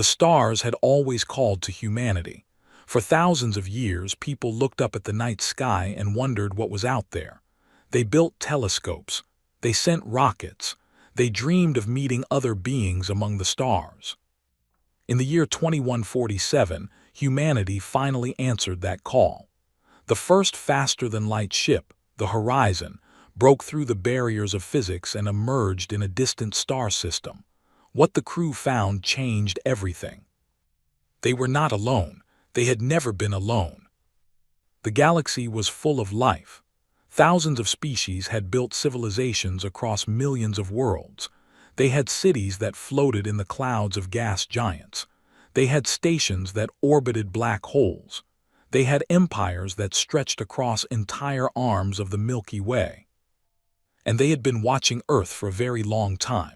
The stars had always called to humanity. For thousands of years, people looked up at the night sky and wondered what was out there. They built telescopes. They sent rockets. They dreamed of meeting other beings among the stars. In the year 2147, humanity finally answered that call. The first faster-than-light ship, the Horizon, broke through the barriers of physics and emerged in a distant star system. What the crew found changed everything. They were not alone. They had never been alone. The galaxy was full of life. Thousands of species had built civilizations across millions of worlds. They had cities that floated in the clouds of gas giants. They had stations that orbited black holes. They had empires that stretched across entire arms of the Milky Way. And they had been watching Earth for a very long time.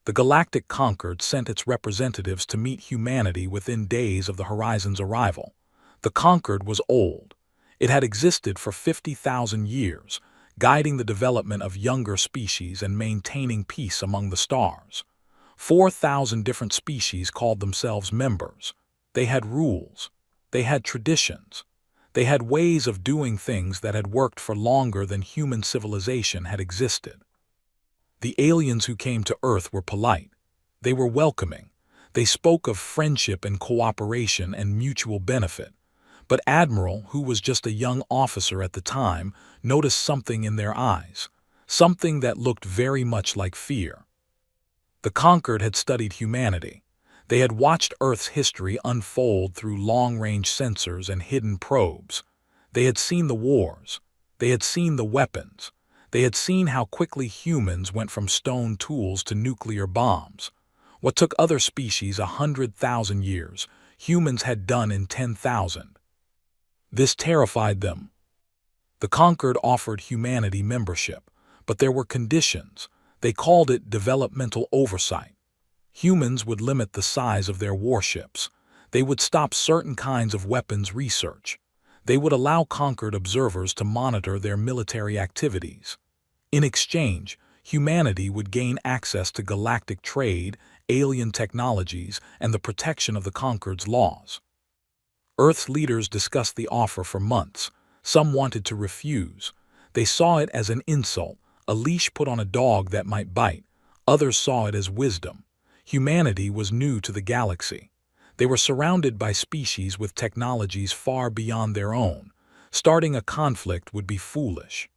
The Galactic Concord sent its representatives to meet humanity within days of the Horizon's arrival. The Concord was old. It had existed for 50,000 years, guiding the development of younger species and maintaining peace among the stars. 4,000 different species called themselves members. They had rules. They had traditions. They had ways of doing things that had worked for longer than human civilization had existed. The aliens who came to Earth were polite. They were welcoming. They spoke of friendship and cooperation and mutual benefit. But Admiral, who was just a young officer at the time, noticed something in their eyes, something that looked very much like fear. The Concord had studied humanity. They had watched Earth's history unfold through long-range sensors and hidden probes. They had seen the wars. They had seen the weapons. They had seen how quickly humans went from stone tools to nuclear bombs. What took other species 100,000 years, humans had done in 10,000. This terrified them. The Concord offered humanity membership, but there were conditions. They called it developmental oversight. Humans would limit the size of their warships. They would stop certain kinds of weapons research. They would allow Concord observers to monitor their military activities. In exchange, humanity would gain access to galactic trade, alien technologies, and the protection of the Concord's laws. Earth's leaders discussed the offer for months. Some wanted to refuse. They saw it as an insult, a leash put on a dog that might bite. Others saw it as wisdom. Humanity was new to the galaxy. They were surrounded by species with technologies far beyond their own. Starting a conflict would be foolish.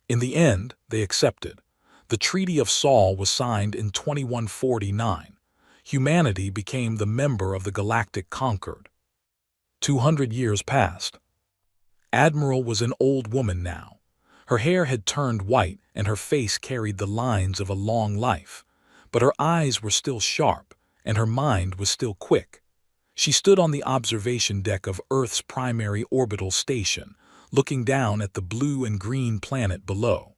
In the end, they accepted. The Treaty of Saul was signed in 2149. Humanity became the member of the Galactic Concord. 200 years passed. Admiral was an old woman now. Her hair had turned white and her face carried the lines of a long life. But her eyes were still sharp and her mind was still quick. She stood on the observation deck of Earth's primary orbital station, looking down at the blue and green planet below.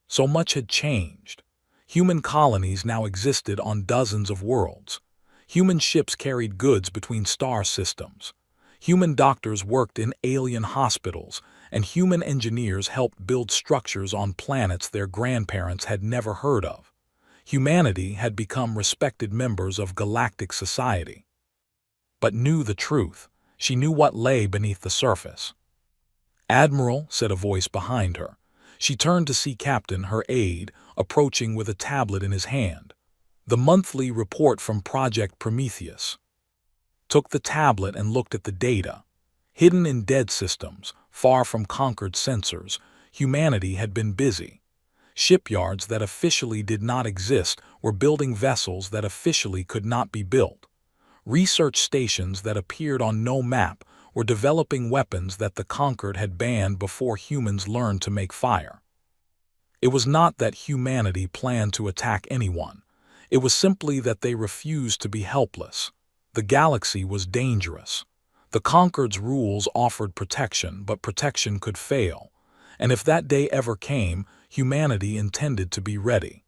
So much had changed. Human colonies now existed on dozens of worlds. Human ships carried goods between star systems. Human doctors worked in alien hospitals, and human engineers helped build structures on planets their grandparents had never heard of. Humanity had become respected members of galactic society. But knew the truth. She knew what lay beneath the surface. "Admiral," said a voice behind her. She turned to see Captain, her aide, approaching with a tablet in his hand. The monthly report from Project Prometheus. Took the tablet and looked at the data. Hidden in dead systems, far from Concord sensors, humanity had been busy. Shipyards that officially did not exist were building vessels that officially could not be built. Research stations that appeared on no map were developing weapons that the Concord had banned before humans learned to make fire. It was not that humanity planned to attack anyone. It was simply that they refused to be helpless. The galaxy was dangerous. The Concord's rules offered protection, but protection could fail. And if that day ever came, humanity intended to be ready.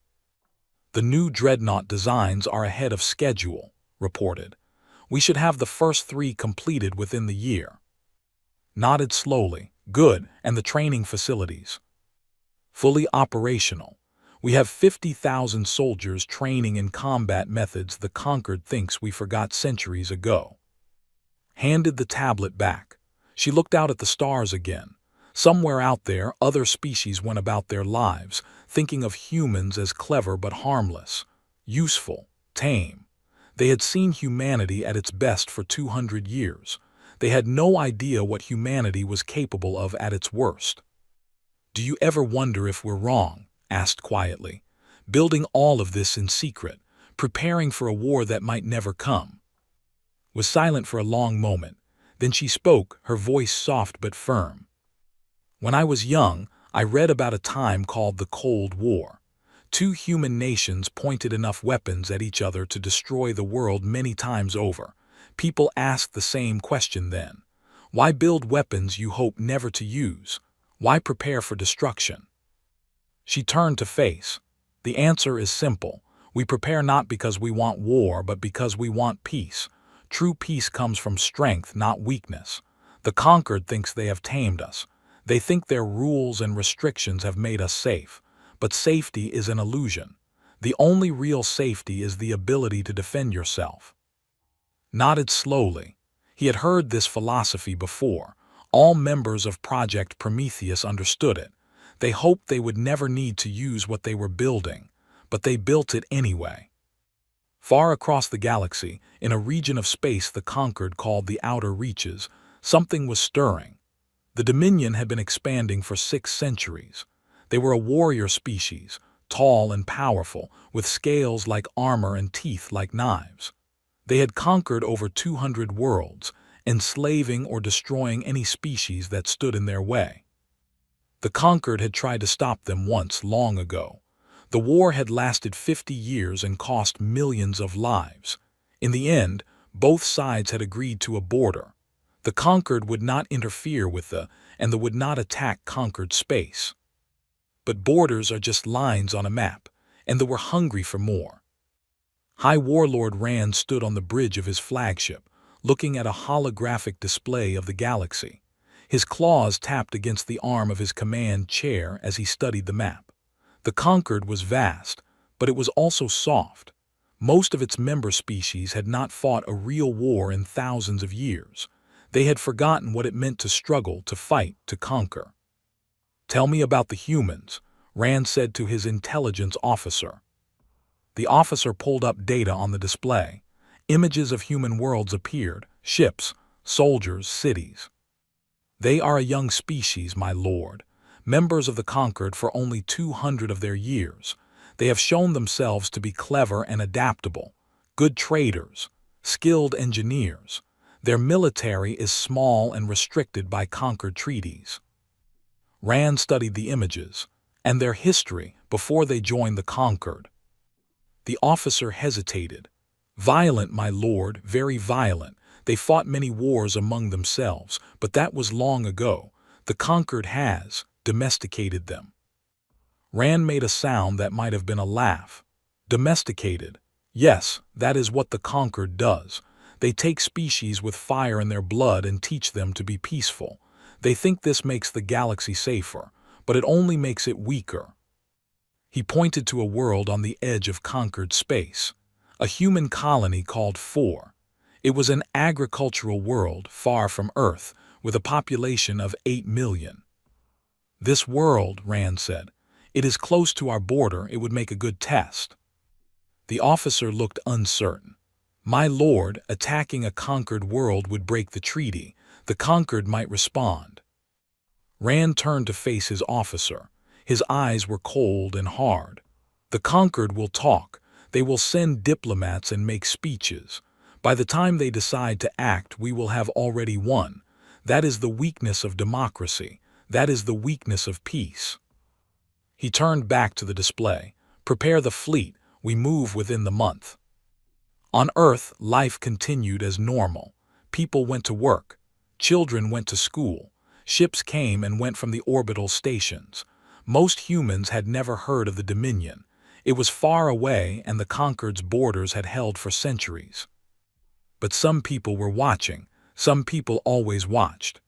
"The new dreadnought designs are ahead of schedule," reported. "We should have the first 3 completed within the year." Nodded slowly. "Good, and the training facilities?" "Fully operational. We have 50,000 soldiers training in combat methods the conquered thinks we forgot centuries ago. Handed the tablet back. She looked out at the stars again. Somewhere out there, other species went about their lives, thinking of humans as clever but harmless, useful, tame. They had seen humanity at its best for 200 years. They had no idea what humanity was capable of at its worst. "Do you ever wonder if we're wrong?" asked quietly. "Building all of this in secret, preparing for a war that might never come." Was silent for a long moment. Then she spoke, her voice soft but firm. "When I was young, I read about a time called the Cold War. Two human nations pointed enough weapons at each other to destroy the world many times over. People asked the same question then. Why build weapons you hope never to use? Why prepare for destruction?" She turned to face. "The answer is simple. We prepare not because we want war, but because we want peace. True peace comes from strength, not weakness. The conquered thinks they have tamed us. They think their rules and restrictions have made us safe. But safety is an illusion. The only real safety is the ability to defend yourself." Nodded slowly. He had heard this philosophy before. All members of Project Prometheus understood it. They hoped they would never need to use what they were building, but they built it anyway. Far across the galaxy, in a region of space the conquered called the Outer Reaches, something was stirring. The Dominion had been expanding for 6 centuries. They were a warrior species, tall and powerful, with scales like armor and teeth like knives. They had conquered over 200 worlds, enslaving or destroying any species that stood in their way. The conquered had tried to stop them once long ago. The war had lasted 50 years and cost millions of lives. In the end, both sides had agreed to a border. The conquered would not interfere with and would not attack conquered space. But borders are just lines on a map, and they were hungry for more. High Warlord Rand stood on the bridge of his flagship, looking at a holographic display of the galaxy. His claws tapped against the arm of his command chair as he studied the map. The conquered was vast, but it was also soft. Most of its member species had not fought a real war in thousands of years. They had forgotten what it meant to struggle, to fight, to conquer. "Tell me about the humans," Rand said to his intelligence officer. The officer pulled up data on the display. Images of human worlds appeared, ships, soldiers, cities. "They are a young species, my lord, members of the conquered for only 200 of their years. They have shown themselves to be clever and adaptable, good traders, skilled engineers. Their military is small and restricted by conquered treaties." Rand studied the images and their history before they joined the conquered. The officer hesitated. "Violent, my lord, very violent. They fought many wars among themselves, but that was long ago. The conquered has domesticated them." Rand made a sound that might have been a laugh. "Domesticated? Yes, that is what the conquered does. They take species with fire in their blood and teach them to be peaceful. They think this makes the galaxy safer, but it only makes it weaker." He pointed to a world on the edge of conquered space, a human colony called 4. It was an agricultural world far from Earth, with a population of 8 million. "This world," Rand said, "it is close to our border. It would make a good test." The officer looked uncertain. "My lord, attacking a conquered world would break the treaty. The conquered might respond." Rand turned to face his officer. His eyes were cold and hard. "The conquered will talk. They will send diplomats and make speeches. By the time they decide to act, we will have already won. That is the weakness of democracy. That is the weakness of peace." He turned back to the display. "Prepare the fleet. We move within the month." On Earth, life continued as normal. People went to work. Children went to school. Ships came and went from the orbital stations. Most humans had never heard of the Dominion. It was far away, and the conquered's borders had held for centuries. But some people were watching. Some people always watched.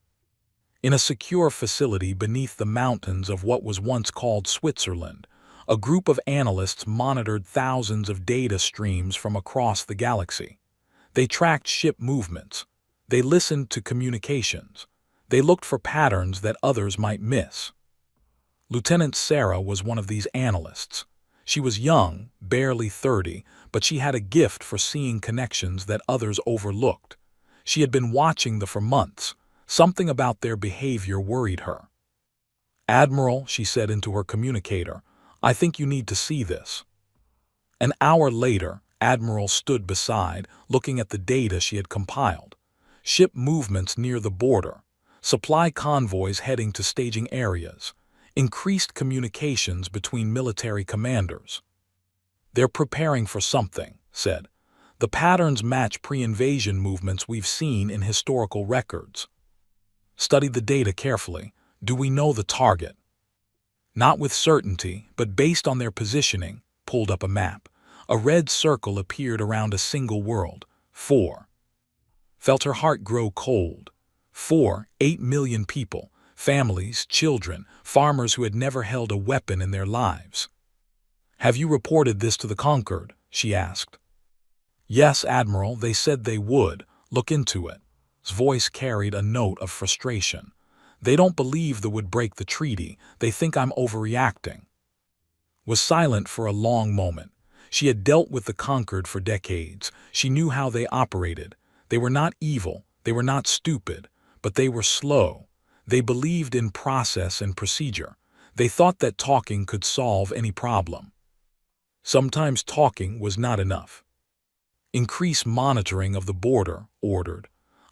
In a secure facility beneath the mountains of what was once called Switzerland, A group of analysts monitored thousands of data streams from across the galaxy. They tracked ship movements. They listened to communications. They looked for patterns that others might miss. Lieutenant Sarah was one of these analysts. She was young, barely 30, but she had a gift for seeing connections that others overlooked. She had been watching them for months. Something about their behavior worried her. "Admiral," she said into her communicator, "I think you need to see this." An hour later, Admiral stood beside, looking at the data she had compiled. Ship movements near the border, supply convoys heading to staging areas, increased communications between military commanders. "They're preparing for something," said. "The patterns match pre-invasion movements we've seen in historical records." "Study the data carefully. Do we know the target?" "Not with certainty, but based on their positioning," pulled up a map. A red circle appeared around a single world. 4. Felt her heart grow cold. 8 million people, families, children, farmers who had never held a weapon in their lives. "Have you reported this to the Concord?" she asked. "Yes, Admiral, they said they would. Look into it." His voice carried a note of frustration. "They don't believe the would break the treaty. They think I'm overreacting." Was silent for a long moment. She had dealt with the Conquered for decades. She knew how they operated. They were not evil, they were not stupid, but they were slow. They believed in process and procedure. They thought that talking could solve any problem. Sometimes talking was not enough. "Increase monitoring of the border," ordered.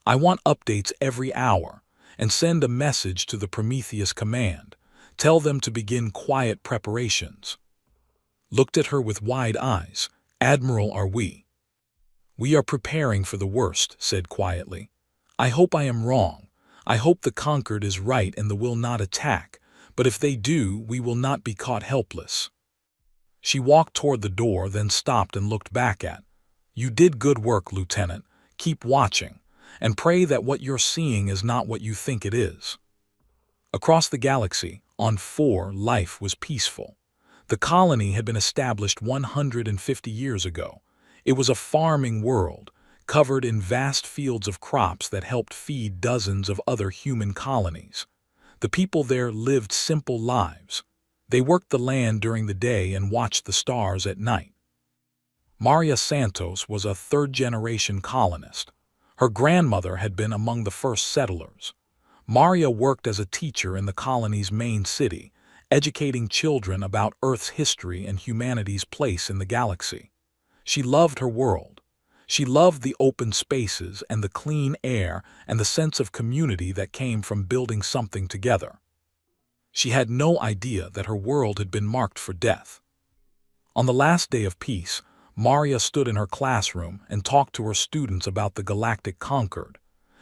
"I want updates every hour. And send a message to the Prometheus Command. Tell them to begin quiet preparations." Looked at her with wide eyes. "Admiral, are we?" "We are preparing for the worst," said quietly. "I hope I am wrong. I hope the Conquered is right and the will not attack, but if they do, we will not be caught helpless." She walked toward the door, then stopped and looked back at. "You did good work, Lieutenant. Keep watching, and pray that what you're seeing is not what you think it is." Across the galaxy, on 4, life was peaceful. The colony had been established 150 years ago. It was a farming world, covered in vast fields of crops that helped feed dozens of other human colonies. The people there lived simple lives. They worked the land during the day and watched the stars at night. Maria Santos was a third-generation colonist. Her grandmother had been among the first settlers. Maria worked as a teacher in the colony's main city, educating children about Earth's history and humanity's place in the galaxy. She loved her world. She loved the open spaces and the clean air and the sense of community that came from building something together. She had no idea that her world had been marked for death. On the last day of peace, Maria stood in her classroom and talked to her students about the galactic Concord.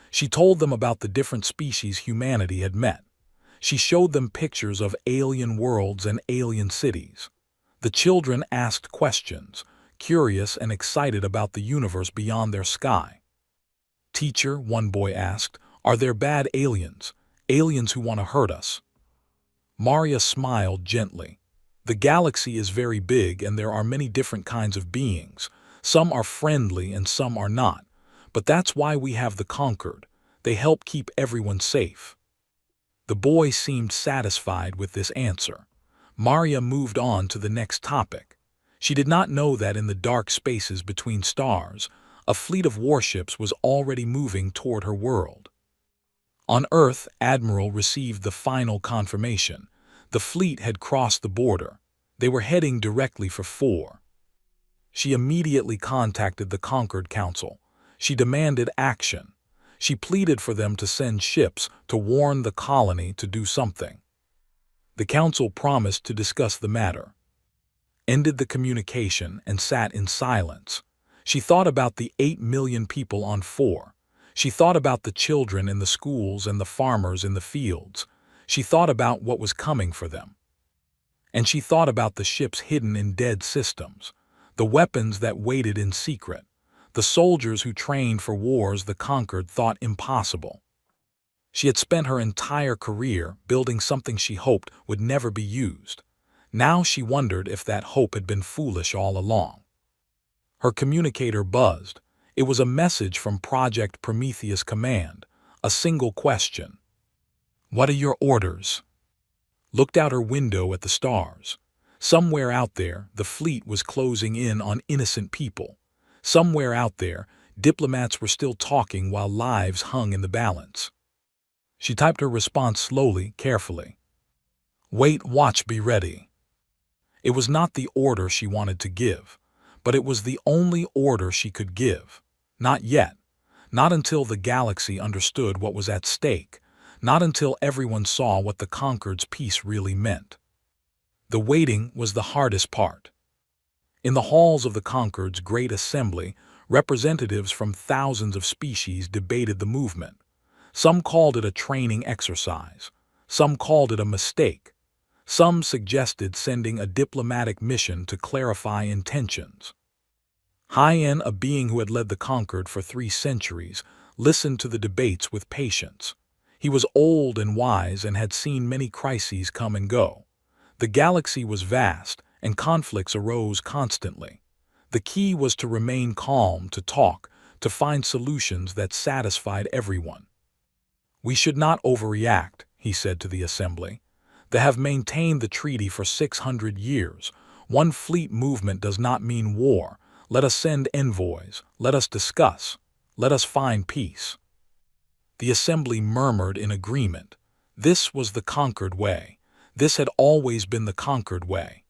She told them about the different species humanity had met. She showed them pictures of alien worlds and alien cities. The children asked questions, curious and excited about the universe beyond their sky. "Teacher," one boy asked, "are there bad aliens? Aliens who want to hurt us?" Maria smiled gently. "The galaxy is very big and there are many different kinds of beings. Some are friendly and some are not. But that's why we have the Conquered. They help keep everyone safe." The boy seemed satisfied with this answer. Maria moved on to the next topic. She did not know that in the dark spaces between stars, a fleet of warships was already moving toward her world. On Earth, Admiral received the final confirmation. The fleet had crossed the border. They were heading directly for 4. She immediately contacted the Conquered Council. She demanded action. She pleaded for them to send ships to warn the colony to do something. The council promised to discuss the matter. Ended the communication and sat in silence. She thought about the 8 million people on 4. She thought about the children in the schools and the farmers in the fields. She thought about what was coming for them. And she thought about the ships hidden in dead systems, the weapons that waited in secret, the soldiers who trained for wars the Conquered thought impossible. She had spent her entire career building something she hoped would never be used. Now she wondered if that hope had been foolish all along. Her communicator buzzed. It was a message from Project Prometheus Command, a single question. "What are your orders?" Looked out her window at the stars. Somewhere out there, the fleet was closing in on innocent people. Somewhere out there, diplomats were still talking while lives hung in the balance. She typed her response slowly, carefully. "Wait, watch, be ready." It was not the order she wanted to give, but it was the only order she could give. Not yet. Not until the galaxy understood what was at stake. Not until everyone saw what the Concord's peace really meant. The waiting was the hardest part. In the halls of the Concord's great assembly, representatives from thousands of species debated the movement. Some called it a training exercise. Some called it a mistake. Some suggested sending a diplomatic mission to clarify intentions. Hien, a being who had led the Concord for 3 centuries, listened to the debates with patience. He was old and wise and had seen many crises come and go. The galaxy was vast, and conflicts arose constantly. The key was to remain calm, to talk, to find solutions that satisfied everyone. "We should not overreact," he said to the assembly. "They have maintained the treaty for 600 years. One fleet movement does not mean war. Let us send envoys. Let us discuss. Let us find peace." The assembly murmured in agreement. This was the Concord way. This had always been the Concord way.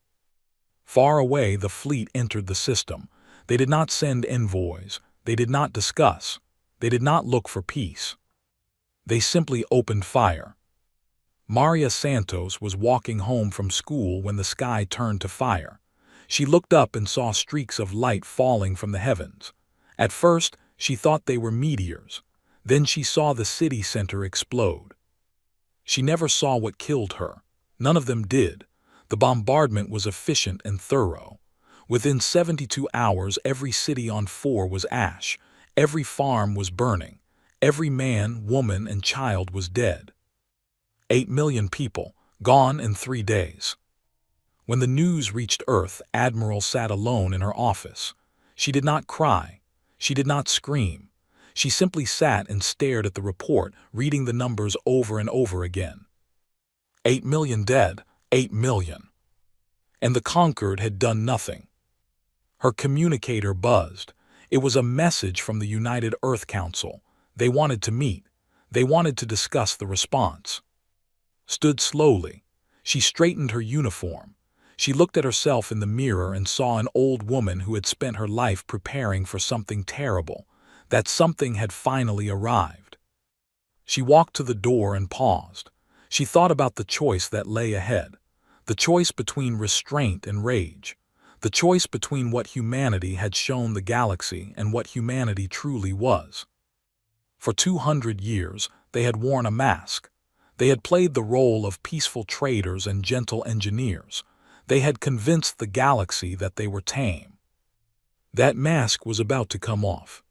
Far away, the fleet entered the system. They did not send envoys. They did not discuss. They did not look for peace. They simply opened fire. Maria Santos was walking home from school when the sky turned to fire. She looked up and saw streaks of light falling from the heavens. At first, she thought they were meteors. Then she saw the city center explode. She never saw what killed her. None of them did. The bombardment was efficient and thorough. Within 72 hours, every city on 4 was ash. Every farm was burning. Every man, woman, and child was dead. 8 million people, gone in 3 days. When the news reached Earth, Admiral sat alone in her office. She did not cry. She did not scream. She simply sat and stared at the report, reading the numbers over and over again. 8 million dead, 8 million. And the Concord had done nothing. Her communicator buzzed. It was a message from the United Earth Council. They wanted to meet. They wanted to discuss the response. Stood slowly. She straightened her uniform. She looked at herself in the mirror and saw an old woman who had spent her life preparing for something terrible. That something had finally arrived. She walked to the door and paused. She thought about the choice that lay ahead. The choice between restraint and rage. The choice between what humanity had shown the galaxy and what humanity truly was. For 200 years, they had worn a mask. They had played the role of peaceful traders and gentle engineers. They had convinced the galaxy that they were tame. That mask was about to come off.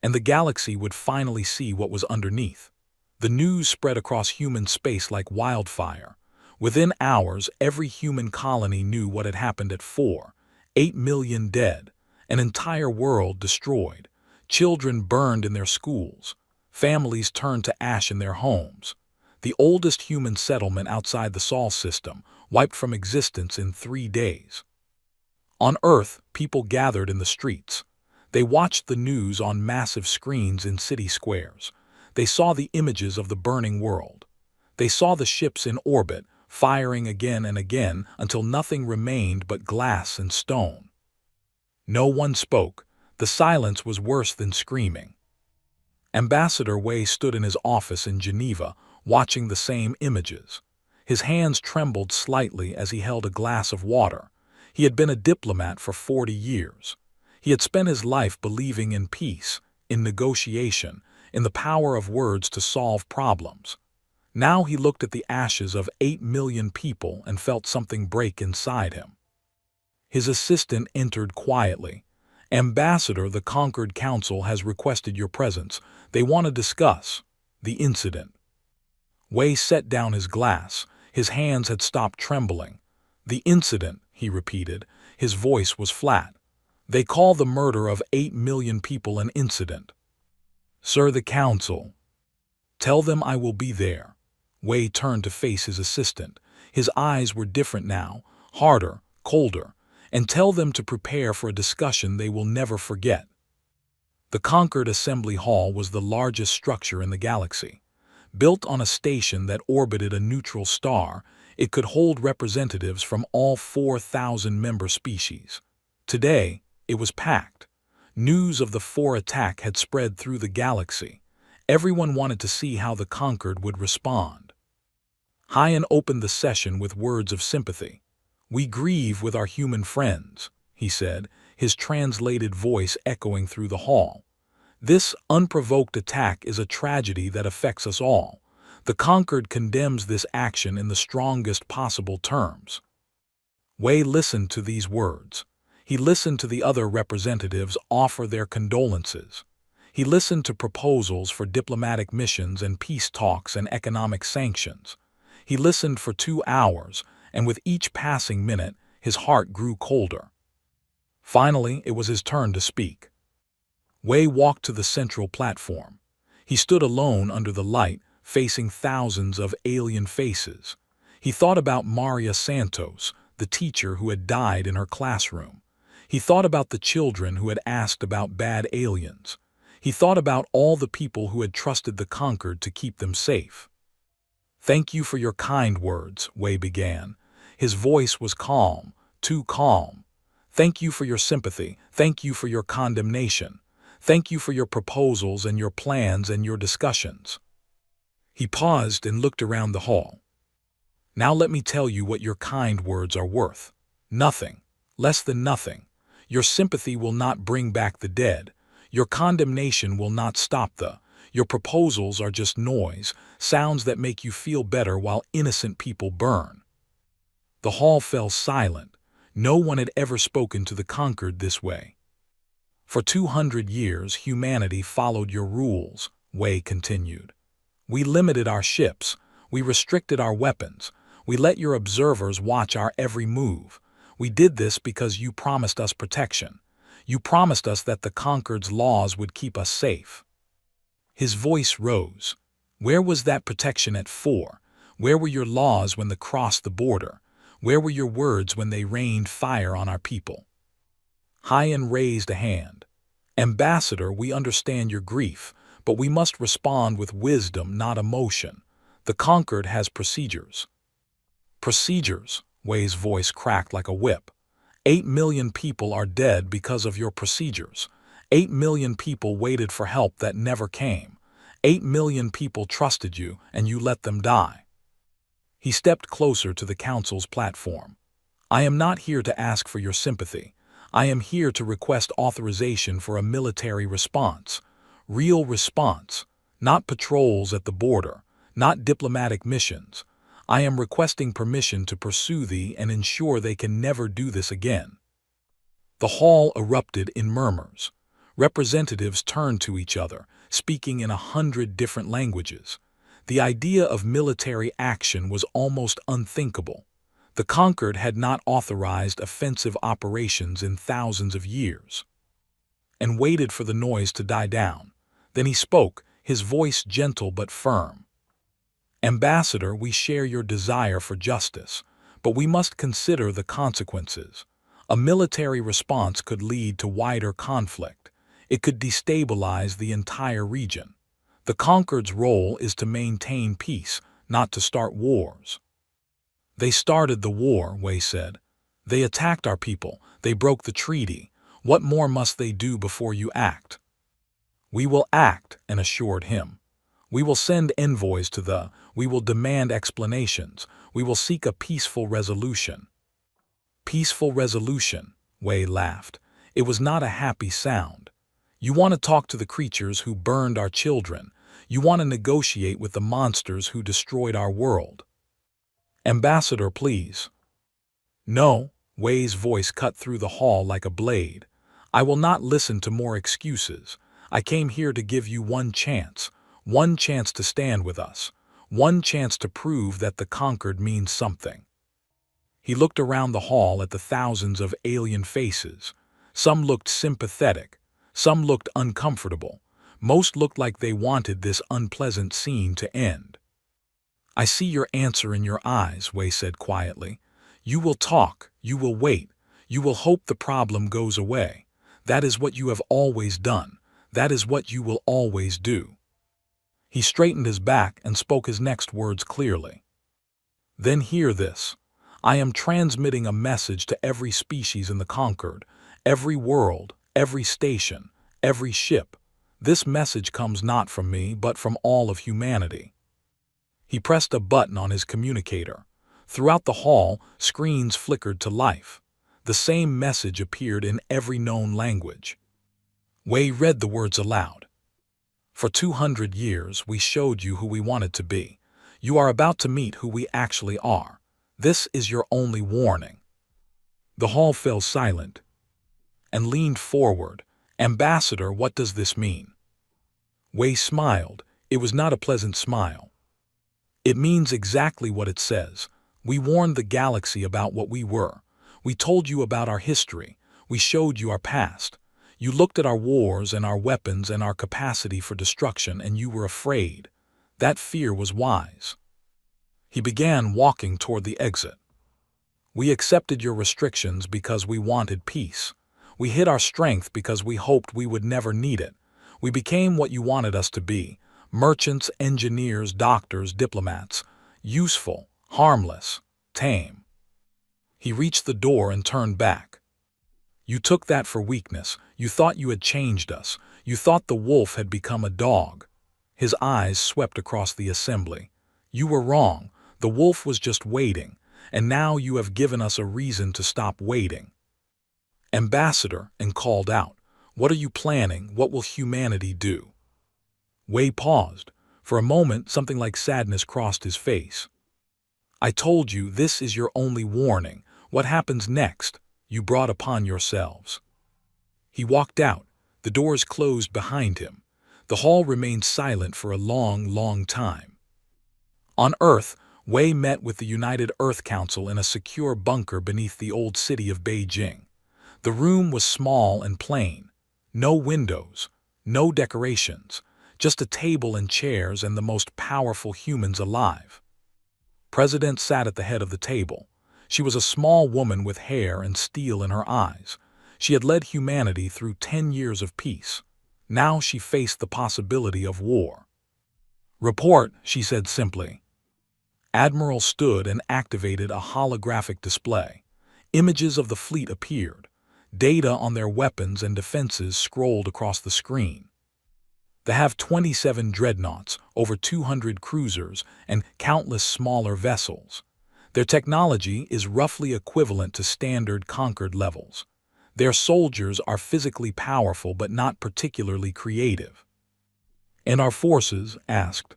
And the galaxy would finally see what was underneath. The news spread across human space like wildfire. Within hours, every human colony knew what had happened at 4. 8 million dead, an entire world destroyed, children burned in their schools, families turned to ash in their homes. The oldest human settlement outside the Sol system, wiped from existence in 3 days. On Earth, people gathered in the streets. They watched the news on massive screens in city squares. They saw the images of the burning world. They saw the ships in orbit, firing again and again until nothing remained but glass and stone. No one spoke. The silence was worse than screaming. Ambassador Wei stood in his office in Geneva, watching the same images. His hands trembled slightly as he held a glass of water. He had been a diplomat for 40 years. He had spent his life believing in peace, in negotiation, in the power of words to solve problems. Now he looked at the ashes of 8 million people and felt something break inside him. His assistant entered quietly. "Ambassador, the Concord Council has requested your presence. They want to discuss the incident." Wei set down his glass. His hands had stopped trembling. The incident, he repeated. His voice was flat. They call the murder of 8 million people an incident. Sir, the council. Tell them I will be there. Wei turned to face his assistant. His eyes were different now, harder, colder. And tell them to prepare for a discussion they will never forget. The Concord Assembly Hall was the largest structure in the galaxy. Built on a station that orbited a neutral star, it could hold representatives from all 4,000 member species. Today, it was packed. News of the 4 attack had spread through the galaxy. Everyone wanted to see how the Concord would respond. Hyan opened the session with words of sympathy. "We grieve with our human friends," he said, his translated voice echoing through the hall. "This unprovoked attack is a tragedy that affects us all. The Concord condemns this action in the strongest possible terms." Wei listened to these words. He listened to the other representatives offer their condolences. He listened to proposals for diplomatic missions and peace talks and economic sanctions. He listened for 2 hours, and with each passing minute, his heart grew colder. Finally, it was his turn to speak. Wei walked to the central platform. He stood alone under the light, facing thousands of alien faces. He thought about Maria Santos, the teacher who had died in her classroom. He thought about the children who had asked about bad aliens. He thought about all the people who had trusted the Concord to keep them safe. "Thank you for your kind words," Wei began. His voice was calm, too calm. "Thank you for your sympathy. Thank you for your condemnation. Thank you for your proposals and your plans and your discussions." He paused and looked around the hall. "Now let me tell you what your kind words are worth. Nothing. Less than nothing. Your sympathy will not bring back the dead. Your condemnation will not stop your proposals are just noise, sounds that make you feel better while innocent people burn." The hall fell silent. No one had ever spoken to the Concord this way. "For 200 years, humanity followed your rules," Wei continued. "We limited our ships. We restricted our weapons. We let your observers watch our every move. We did this because you promised us protection. You promised us that the Concord's laws would keep us safe." His voice rose. "Where was that protection at 4? Where were your laws when they crossed the border? Where were your words when they rained fire on our people?" Hyan raised a hand. "Ambassador, we understand your grief, but we must respond with wisdom, not emotion. The Concord has procedures." "Procedures?" Wei's voice cracked like a whip. 8 million people are dead because of your procedures. 8 million people waited for help that never came. 8 million people trusted you, and you let them die. He stepped closer to the council's platform. "I am not here to ask for your sympathy. I am here to request authorization for a military response. Real response. Not patrols at the border. Not diplomatic missions. I am requesting permission to pursue thee and ensure they can never do this again." The hall erupted in murmurs. Representatives turned to each other, speaking in 100 different languages. The idea of military action was almost unthinkable. The Concord had not authorized offensive operations in thousands of years. And waited for the noise to die down. Then he spoke, his voice gentle but firm. "Ambassador, we share your desire for justice, but we must consider the consequences. A military response could lead to wider conflict. It could destabilize the entire region. The Concord's role is to maintain peace, not to start wars." "They started the war," Wei said. "They attacked our people. They broke the treaty. What more must they do before you act?" "We will act," An assured him. "We will send envoys we will demand explanations. We will seek a peaceful resolution." "Peaceful resolution," Wei laughed. It was not a happy sound. "You want to talk to the creatures who burned our children. You want to negotiate with the monsters who destroyed our world." "Ambassador, please." "No," Wei's voice cut through the hall like a blade. "I will not listen to more excuses. I came here to give you one chance to stand with us, one chance to prove that the Concord means something." He looked around the hall at the thousands of alien faces. Some looked sympathetic, some looked uncomfortable, most looked like they wanted this unpleasant scene to end. "I see your answer in your eyes," Wei said quietly. "You will talk, you will wait, you will hope the problem goes away. That is what you have always done. That is what you will always do." He straightened his back and spoke his next words clearly. "Then hear this. I am transmitting a message to every species in the Conquered, every world, every station, every ship. This message comes not from me, but from all of humanity." He pressed a button on his communicator. Throughout the hall, screens flickered to life. The same message appeared in every known language. Wei read the words aloud. "For 200 years, we showed you who we wanted to be. You are about to meet who we actually are. This is your only warning." The hall fell silent and leaned forward. "Ambassador, what does this mean?" Wei smiled. It was not a pleasant smile. "It means exactly what it says. We warned the galaxy about what we were. We told you about our history. We showed you our past. You looked at our wars and our weapons and our capacity for destruction, and you were afraid. That fear was wise." He began walking toward the exit. "We accepted your restrictions because we wanted peace. We hid our strength because we hoped we would never need it. We became what you wanted us to be: merchants, engineers, doctors, diplomats. Useful, harmless, tame." He reached the door and turned back. "You took that for weakness. You thought you had changed us. You thought the wolf had become a dog." His eyes swept across the assembly. "You were wrong. The wolf was just waiting, and now you have given us a reason to stop waiting." "Ambassador," and called out, "what are you planning? What will humanity do?" Wei paused. For a moment, something like sadness crossed his face. "I told you, this is your only warning. What happens next, you brought upon yourselves." He walked out. The doors closed behind him. The hall remained silent for a long, long time. On Earth, Wei met with the United Earth Council in a secure bunker beneath the old city of Beijing. The room was small and plain. No windows, no decorations, just a table and chairs and the most powerful humans alive. President sat at the head of the table. She was a small woman with hair and steel in her eyes. She had led humanity through 10 years of peace. Now she faced the possibility of war. "Report," she said simply. Admiral stood and activated a holographic display. Images of the fleet appeared. Data on their weapons and defenses scrolled across the screen. They have 27 dreadnoughts, over 200 cruisers, and countless smaller vessels. Their technology is roughly equivalent to standard Conquered levels. Their soldiers are physically powerful but not particularly creative. "And our forces?" asked.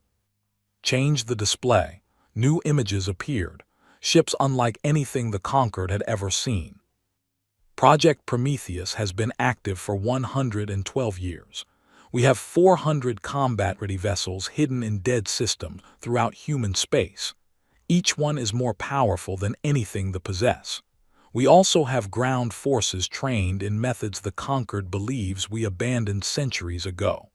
Changed the display. New images appeared, ships unlike anything the Conquered had ever seen. Project Prometheus has been active for 112 years. We have 400 combat-ready vessels hidden in dead systems throughout human space. Each one is more powerful than anything they possess. We also have ground forces trained in methods the Conquered believes we abandoned centuries ago."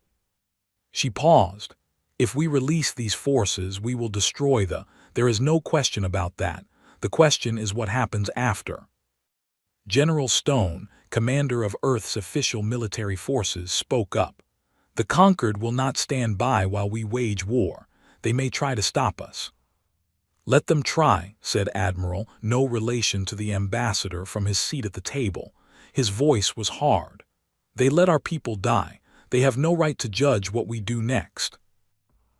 She paused. "If we release these forces, we will destroy there is no question about that. The question is what happens after." General Stone, commander of Earth's official military forces, spoke up. "The Conquered will not stand by while we wage war. They may try to stop us." "Let them try," said Admiral, no relation to the ambassador, from his seat at the table. His voice was hard. "They let our people die. They have no right to judge what we do next."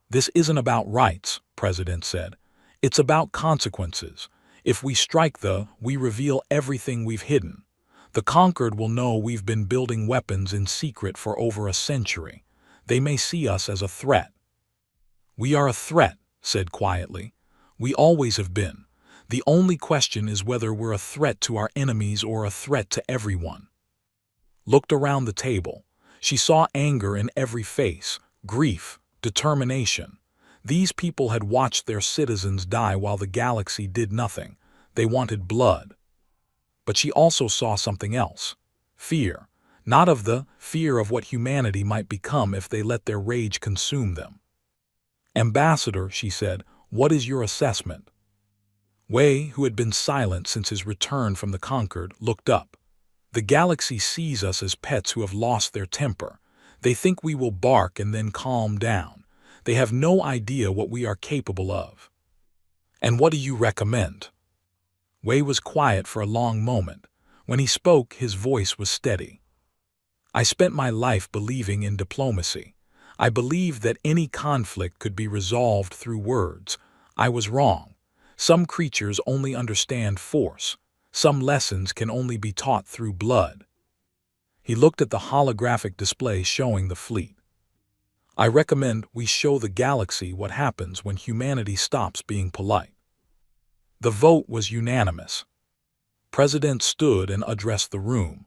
"This isn't about rights," President said. "It's about consequences. If we strike we reveal everything we've hidden. The Conquered will know we've been building weapons in secret for over a century. They may see us as a threat." "We are a threat," said quietly. "We always have been. The only question is whether we're a threat to our enemies or a threat to everyone." Looked around the table. She saw anger in every face, grief, determination. These people had watched their citizens die while the galaxy did nothing. They wanted blood. But she also saw something else. Fear. Not of the fear of what humanity might become if they let their rage consume them. "Ambassador," she said, "what is your assessment?" Wei, who had been silent since his return from the Concord, looked up. "The galaxy sees us as pets who have lost their temper. They think we will bark and then calm down. They have no idea what we are capable of." "And what do you recommend?" Wei was quiet for a long moment. When he spoke, his voice was steady. "I spent my life believing in diplomacy. I believed that any conflict could be resolved through words. I was wrong. Some creatures only understand force. Some lessons can only be taught through blood." He looked at the holographic display showing the fleet. "I recommend we show the galaxy what happens when humanity stops being polite." The vote was unanimous. President stood and addressed the room.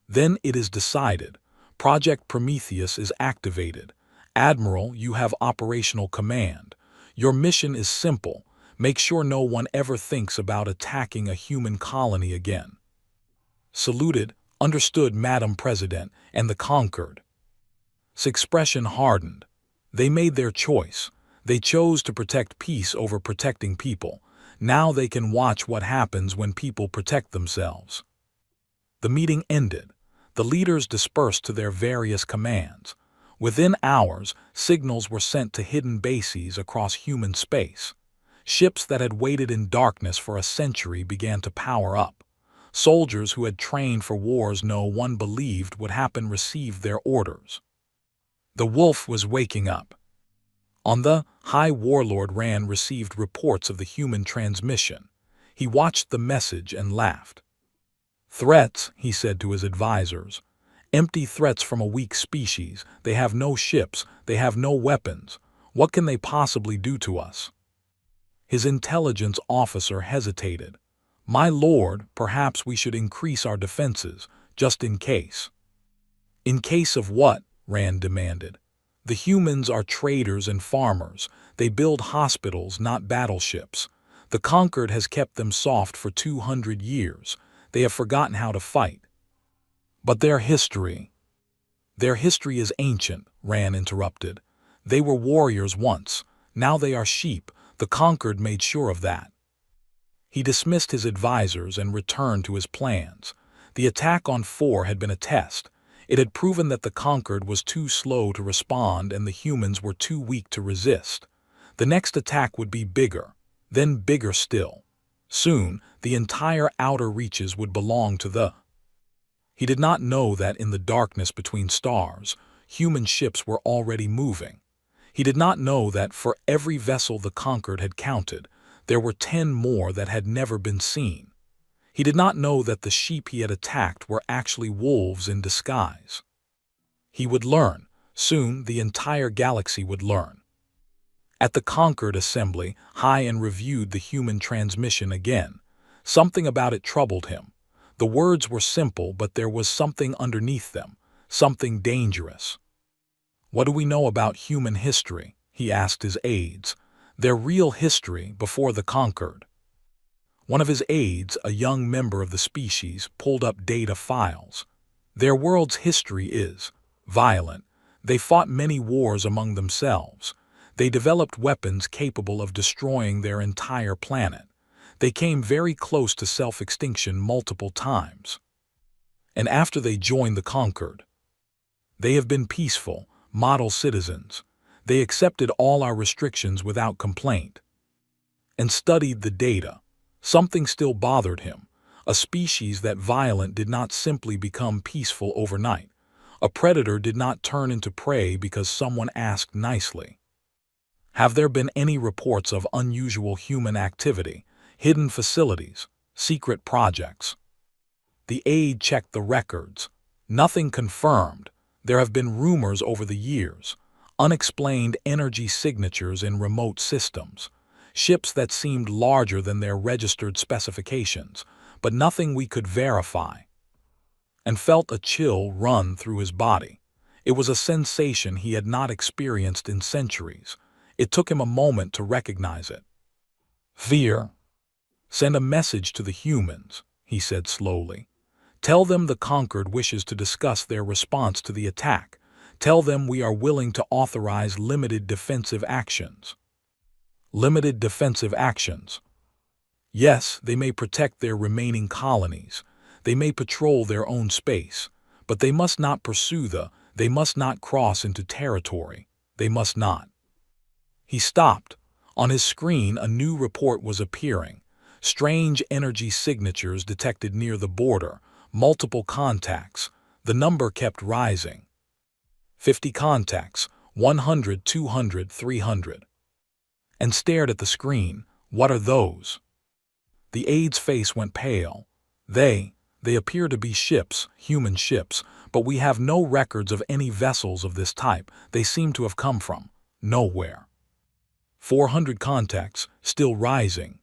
"Then it is decided. Project Prometheus is activated. Admiral, you have operational command. Your mission is simple. Make sure no one ever thinks about attacking a human colony again." Saluted, "Understood, Madam President," and the Concord. His expression hardened. They made their choice. They chose to protect peace over protecting people. Now they can watch what happens when people protect themselves. The meeting ended. The leaders dispersed to their various commands. Within hours, signals were sent to hidden bases across human space. Ships that had waited in darkness for a century began to power up. Soldiers who had trained for wars no one believed would happen received their orders. The wolf was waking up. On the High Warlord Rand received reports of the human transmission. He watched the message and laughed. "Threats," he said to his advisors. "Empty threats from a weak species. They have no ships. They have no weapons. What can they possibly do to us?" His intelligence officer hesitated. "My lord, perhaps we should increase our defenses, just in case." "In case of what?" Rand demanded. "The humans are traders and farmers. They build hospitals, not battleships. The Conquered has kept them soft for 200 years. They have forgotten how to fight." "But their history—" "Their history is ancient," Rand interrupted. "They were warriors once. Now they are sheep. The Conquered made sure of that." He dismissed his advisors and returned to his plans. The attack on 4 had been a test. It had proven that the Conquered was too slow to respond and the humans were too weak to resist. The next attack would be bigger, then bigger still. Soon, the entire outer reaches would belong to the... He did not know that in the darkness between stars, human ships were already moving. He did not know that for every vessel the Conquered had counted, there were 10 more that had never been seen. He did not know that the sheep he had attacked were actually wolves in disguise. He would learn. Soon, the entire galaxy would learn. At the Conquered assembly, High reviewed the human transmission again. Something about it troubled him. The words were simple, but there was something underneath them, something dangerous. "What do we know about human history?" he asked his aides. "Their real history before the Conquered." One of his aides, a young member of the species, pulled up data files. "Their world's history is violent. They fought many wars among themselves. They developed weapons capable of destroying their entire planet. They came very close to self-extinction multiple times. And after they joined the Conquered, they have been peaceful, model citizens. They accepted all our restrictions without complaint." And studied the data. Something still bothered him. A species that violent did not simply become peaceful overnight. A predator did not turn into prey because someone asked nicely. "Have there been any reports of unusual human activity, hidden facilities, secret projects?" The aide checked the records. "Nothing confirmed. There have been rumors over the years. Unexplained energy signatures in remote systems. Ships that seemed larger than their registered specifications, but nothing we could verify." And felt a chill run through his body. It was a sensation he had not experienced in centuries. It took him a moment to recognize it. Fear. Send a message to the humans, he said slowly. Tell them the conquered wishes to discuss their response to the attack. Tell them we are willing to authorize limited defensive actions. Limited defensive actions. Yes, they may protect their remaining colonies. They may patrol their own space. But they must not they must not cross into territory. They must not. He stopped. On his screen, a new report was appearing. Strange energy signatures detected near the border. Multiple contacts. The number kept rising. 50 contacts. 100, 200, 300. And stared at the screen. What are those? The aide's face went pale. They appear to be ships, human ships, but we have no records of any vessels of this type. They seem to have come from nowhere. 400 contacts, still rising.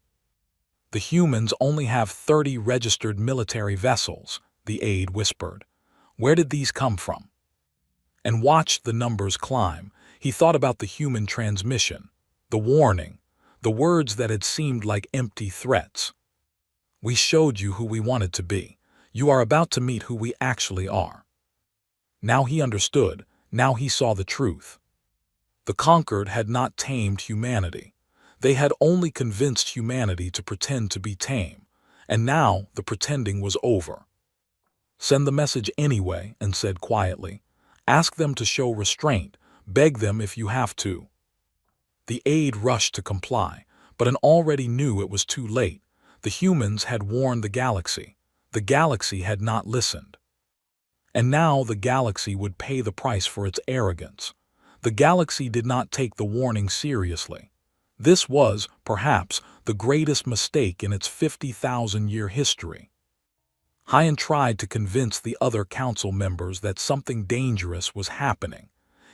The humans only have 30 registered military vessels, the aide whispered. Where did these come from? And watched the numbers climb. He thought about the human transmission, the warning, the words that had seemed like empty threats. We showed you who we wanted to be. You are about to meet who we actually are. Now he understood. Now he saw the truth. The conquered had not tamed humanity. They had only convinced humanity to pretend to be tame. And now the pretending was over. Send the message anyway, and said quietly. Ask them to show restraint. Beg them if you have to. The aide rushed to comply, but already knew it was too late. The humans had warned the galaxy. The galaxy had not listened. And now the galaxy would pay the price for its arrogance. The galaxy did not take the warning seriously. This was, perhaps, the greatest mistake in its 50,000-year history. Hyan tried to convince the other council members that something dangerous was happening.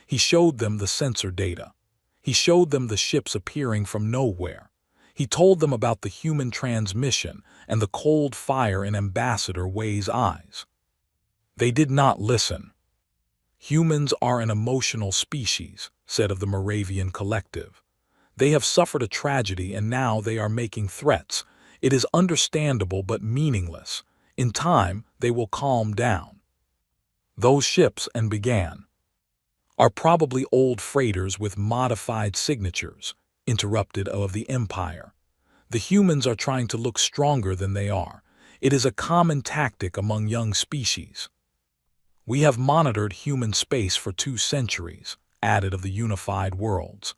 He showed them the sensor data. He showed them the ships appearing from nowhere. He told them about the human transmission and the cold fire in Ambassador Wei's eyes. They did not listen. Humans are an emotional species, said of the Moravian Collective. They have suffered a tragedy and now they are making threats. It is understandable but meaningless. In time, they will calm down. Those ships, and began, are probably old freighters with modified signatures, interrupted of the Empire. The humans are trying to look stronger than they are. It is a common tactic among young species. We have monitored human space for 2 centuries, added of the unified worlds.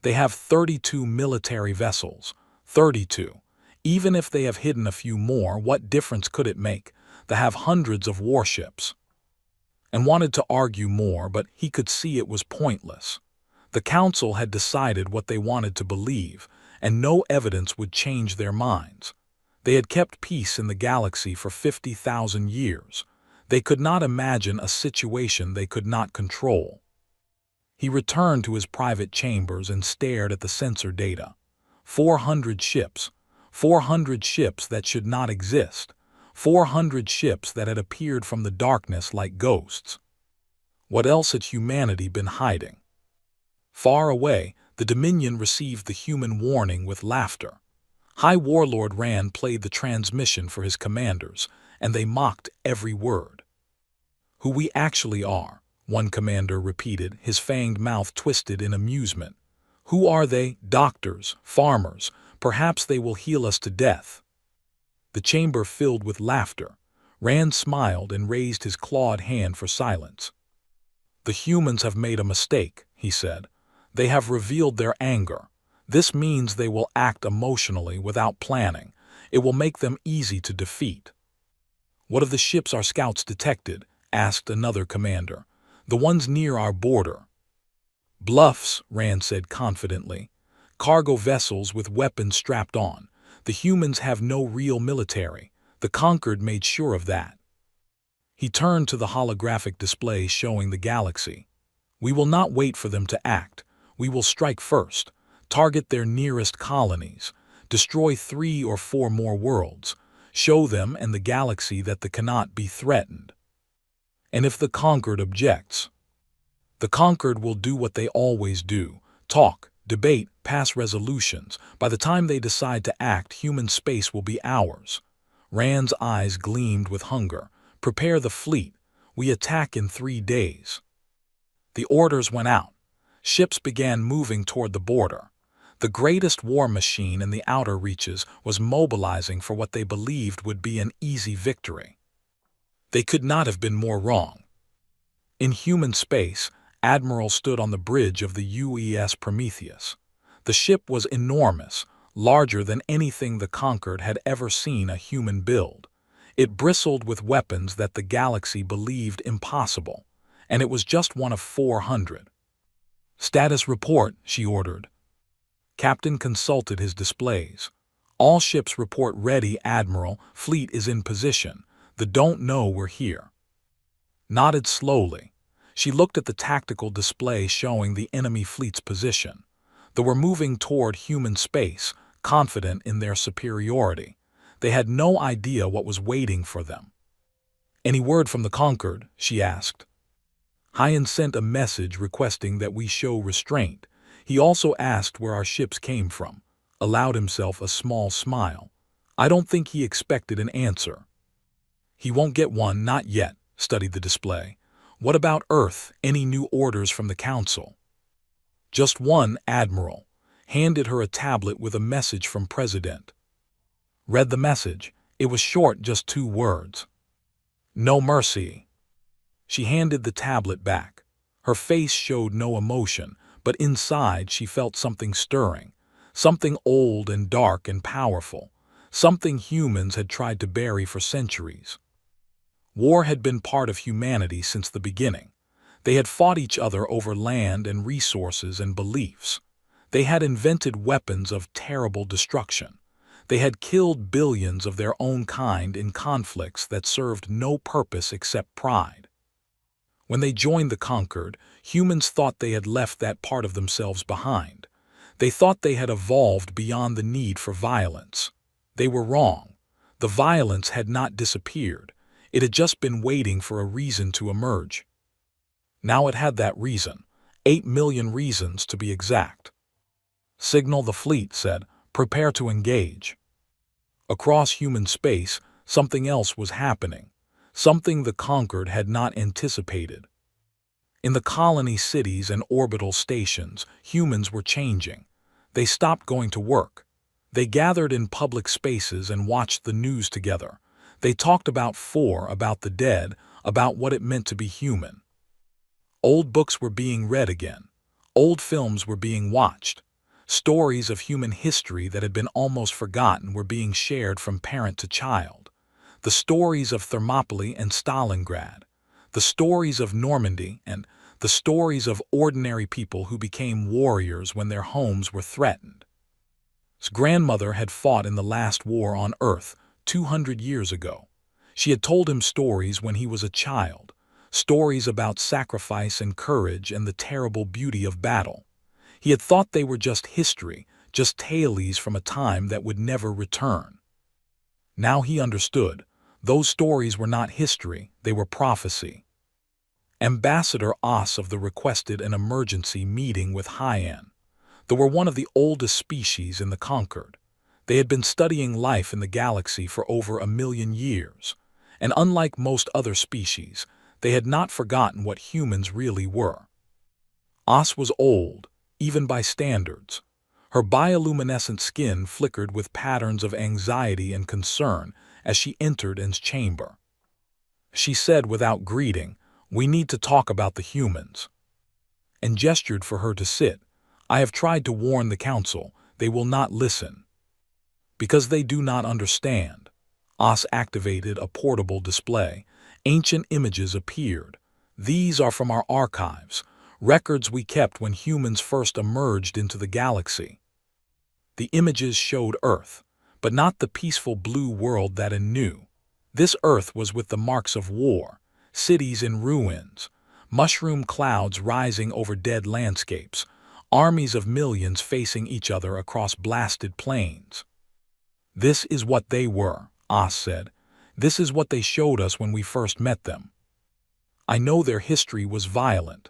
They have 32 military vessels. 32. Even if they have hidden a few more, what difference could it make? They have hundreds of warships. And wanted to argue more, but he could see it was pointless. The council had decided what they wanted to believe, and no evidence would change their minds. They had kept peace in the galaxy for 50,000 years. They could not imagine a situation they could not control. He returned to his private chambers and stared at the sensor data. 400 ships. 400 ships that should not exist. 400 ships that had appeared from the darkness like ghosts. What else had humanity been hiding? Far away, the Dominion received the human warning with laughter. High Warlord Rand played the transmission for his commanders, and they mocked every word. Who we actually are, one commander repeated, his fanged mouth twisted in amusement. Who are they? Doctors, farmers. Perhaps they will heal us to death. The chamber filled with laughter. Rand smiled and raised his clawed hand for silence. The humans have made a mistake, he said. They have revealed their anger. This means they will act emotionally without planning. It will make them easy to defeat. What of the ships our scouts detected? Asked another commander. The ones near our border. Bluffs, Rand said confidently. Cargo vessels with weapons strapped on. The humans have no real military. The conquered made sure of that. He turned to the holographic display showing the galaxy. We will not wait for them to act. We will strike first. Target their nearest colonies. Destroy 3 or 4 more worlds. Show them and the galaxy that they cannot be threatened. And if the conquered objects, the conquered will do what they always do. Talk, debate, pass resolutions. By the time they decide to act, human space will be ours. Rand's eyes gleamed with hunger. Prepare the fleet. We attack in 3 days. The orders went out. Ships began moving toward the border. The greatest war machine in the outer reaches was mobilizing for what they believed would be an easy victory. They could not have been more wrong. In human space, Admiral stood on the bridge of the UES Prometheus. The ship was enormous, larger than anything the Conquered had ever seen a human build. It bristled with weapons that the galaxy believed impossible, and it was just one of 400. "Status report," she ordered. Captain consulted his displays. "All ships report ready, Admiral. Fleet is in position. The don't know we're here." Nodded slowly. She looked at the tactical display showing the enemy fleet's position. They were moving toward human space, confident in their superiority. They had no idea what was waiting for them. "Any word from the Conquered?" she asked. Hyan sent a message requesting that we show restraint. He also asked where our ships came from, allowed himself a small smile. I don't think he expected an answer. "He won't get one, not yet," studied the display. "What about Earth? Any new orders from the Council?" "Just one, Admiral." Handed her a tablet with a message from President. Read the message. It was short, just 2 words. "No mercy." She handed the tablet back. Her face showed no emotion, but inside she felt something stirring, something old and dark and powerful, something humans had tried to bury for centuries. War had been part of humanity since the beginning. They had fought each other over land and resources and beliefs. They had invented weapons of terrible destruction. They had killed billions of their own kind in conflicts that served no purpose except pride. When they joined the Conquered, humans thought they had left that part of themselves behind. They thought they had evolved beyond the need for violence. They were wrong. The violence had not disappeared. It had just been waiting for a reason to emerge. Now it had that reason, 8 million reasons to be exact. "Signal the fleet," said. "Prepare to engage." Across human space, something else was happening, something the Conquered had not anticipated. In the colony cities and orbital stations, humans were changing. They stopped going to work. They gathered in public spaces and watched the news together. They talked about the dead, about what it meant to be human. Old books were being read again. Old films were being watched. Stories of human history that had been almost forgotten were being shared from parent to child. The stories of Thermopylae and Stalingrad, the stories of Normandy, and the stories of ordinary people who became warriors when their homes were threatened. His grandmother had fought in the last war on Earth 200 years ago. She had told him stories when he was a child, stories about sacrifice and courage and the terrible beauty of battle. He had thought they were just history, just tales from a time that would never return. Now he understood. Those stories were not history, they were prophecy. Ambassador Os of the requested an emergency meeting with Hyan. They were one of the oldest species in the Conquered. They had been studying life in the galaxy for over 1 million years, and unlike most other species, they had not forgotten what humans really were. Os was old, even by standards. Her bioluminescent skin flickered with patterns of anxiety and concern as she entered his chamber. She said without greeting, "We need to talk about the humans," and gestured for her to sit. "I have tried to warn the council. They will not listen." "Because they do not understand." Os activated a portable display. Ancient images appeared. "These are from our archives, records we kept when humans first emerged into the galaxy." The images showed Earth, but not the peaceful blue world that it knew. This Earth was with the marks of war, cities in ruins, mushroom clouds rising over dead landscapes, armies of millions facing each other across blasted plains. "This is what they were," Os said. "This is what they showed us when we first met them." "I know their history was violent."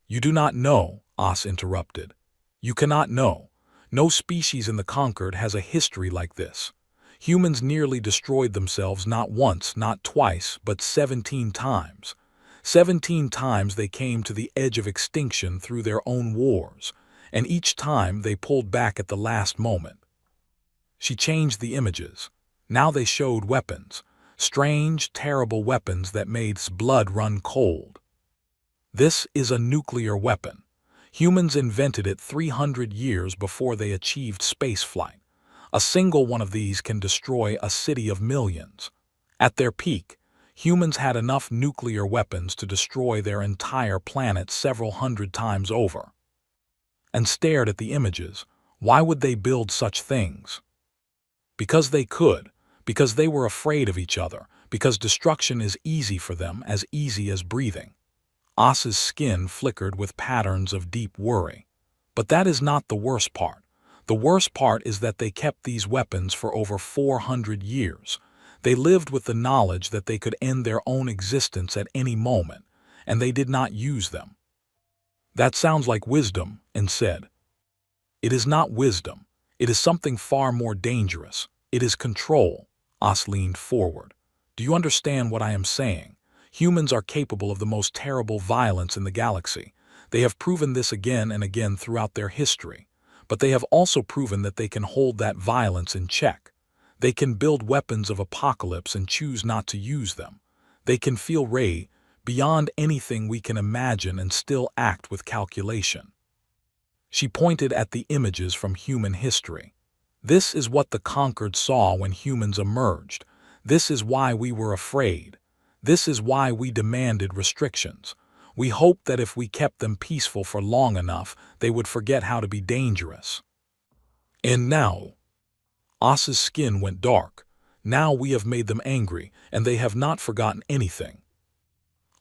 "You do not know," Os interrupted. You cannot know. No species in the conquered has a history like this. Humans nearly destroyed themselves not once, not twice, but 17 times. 17 times they came to the edge of extinction through their own wars, and each time they pulled back at the last moment. She changed the images. Now they showed weapons. Strange, terrible weapons that made blood run cold. This is a nuclear weapon. Humans invented it 300 years before they achieved spaceflight. A single one of these can destroy a city of millions. At their peak, humans had enough nuclear weapons to destroy their entire planet several hundred times over. And stared at the images. Why would they build such things? Because they could, because they were afraid of each other, because destruction is easy for them, as easy as breathing. As's skin flickered with patterns of deep worry. But that is not the worst part. The worst part is that they kept these weapons for over 400 years. They lived with the knowledge that they could end their own existence at any moment, and they did not use them. That sounds like wisdom, and said. It is not wisdom. It is something far more dangerous. It is control. As leaned forward. Do you understand what I am saying? Humans are capable of the most terrible violence in the galaxy. They have proven this again and again throughout their history. But they have also proven that they can hold that violence in check. They can build weapons of apocalypse and choose not to use them. They can feel rage beyond anything we can imagine and still act with calculation. She pointed at the images from human history. This is what the conquered saw when humans emerged. This is why we were afraid. This is why we demanded restrictions. We hoped that if we kept them peaceful for long enough, they would forget how to be dangerous. And now, As's skin went dark. Now we have made them angry, and they have not forgotten anything.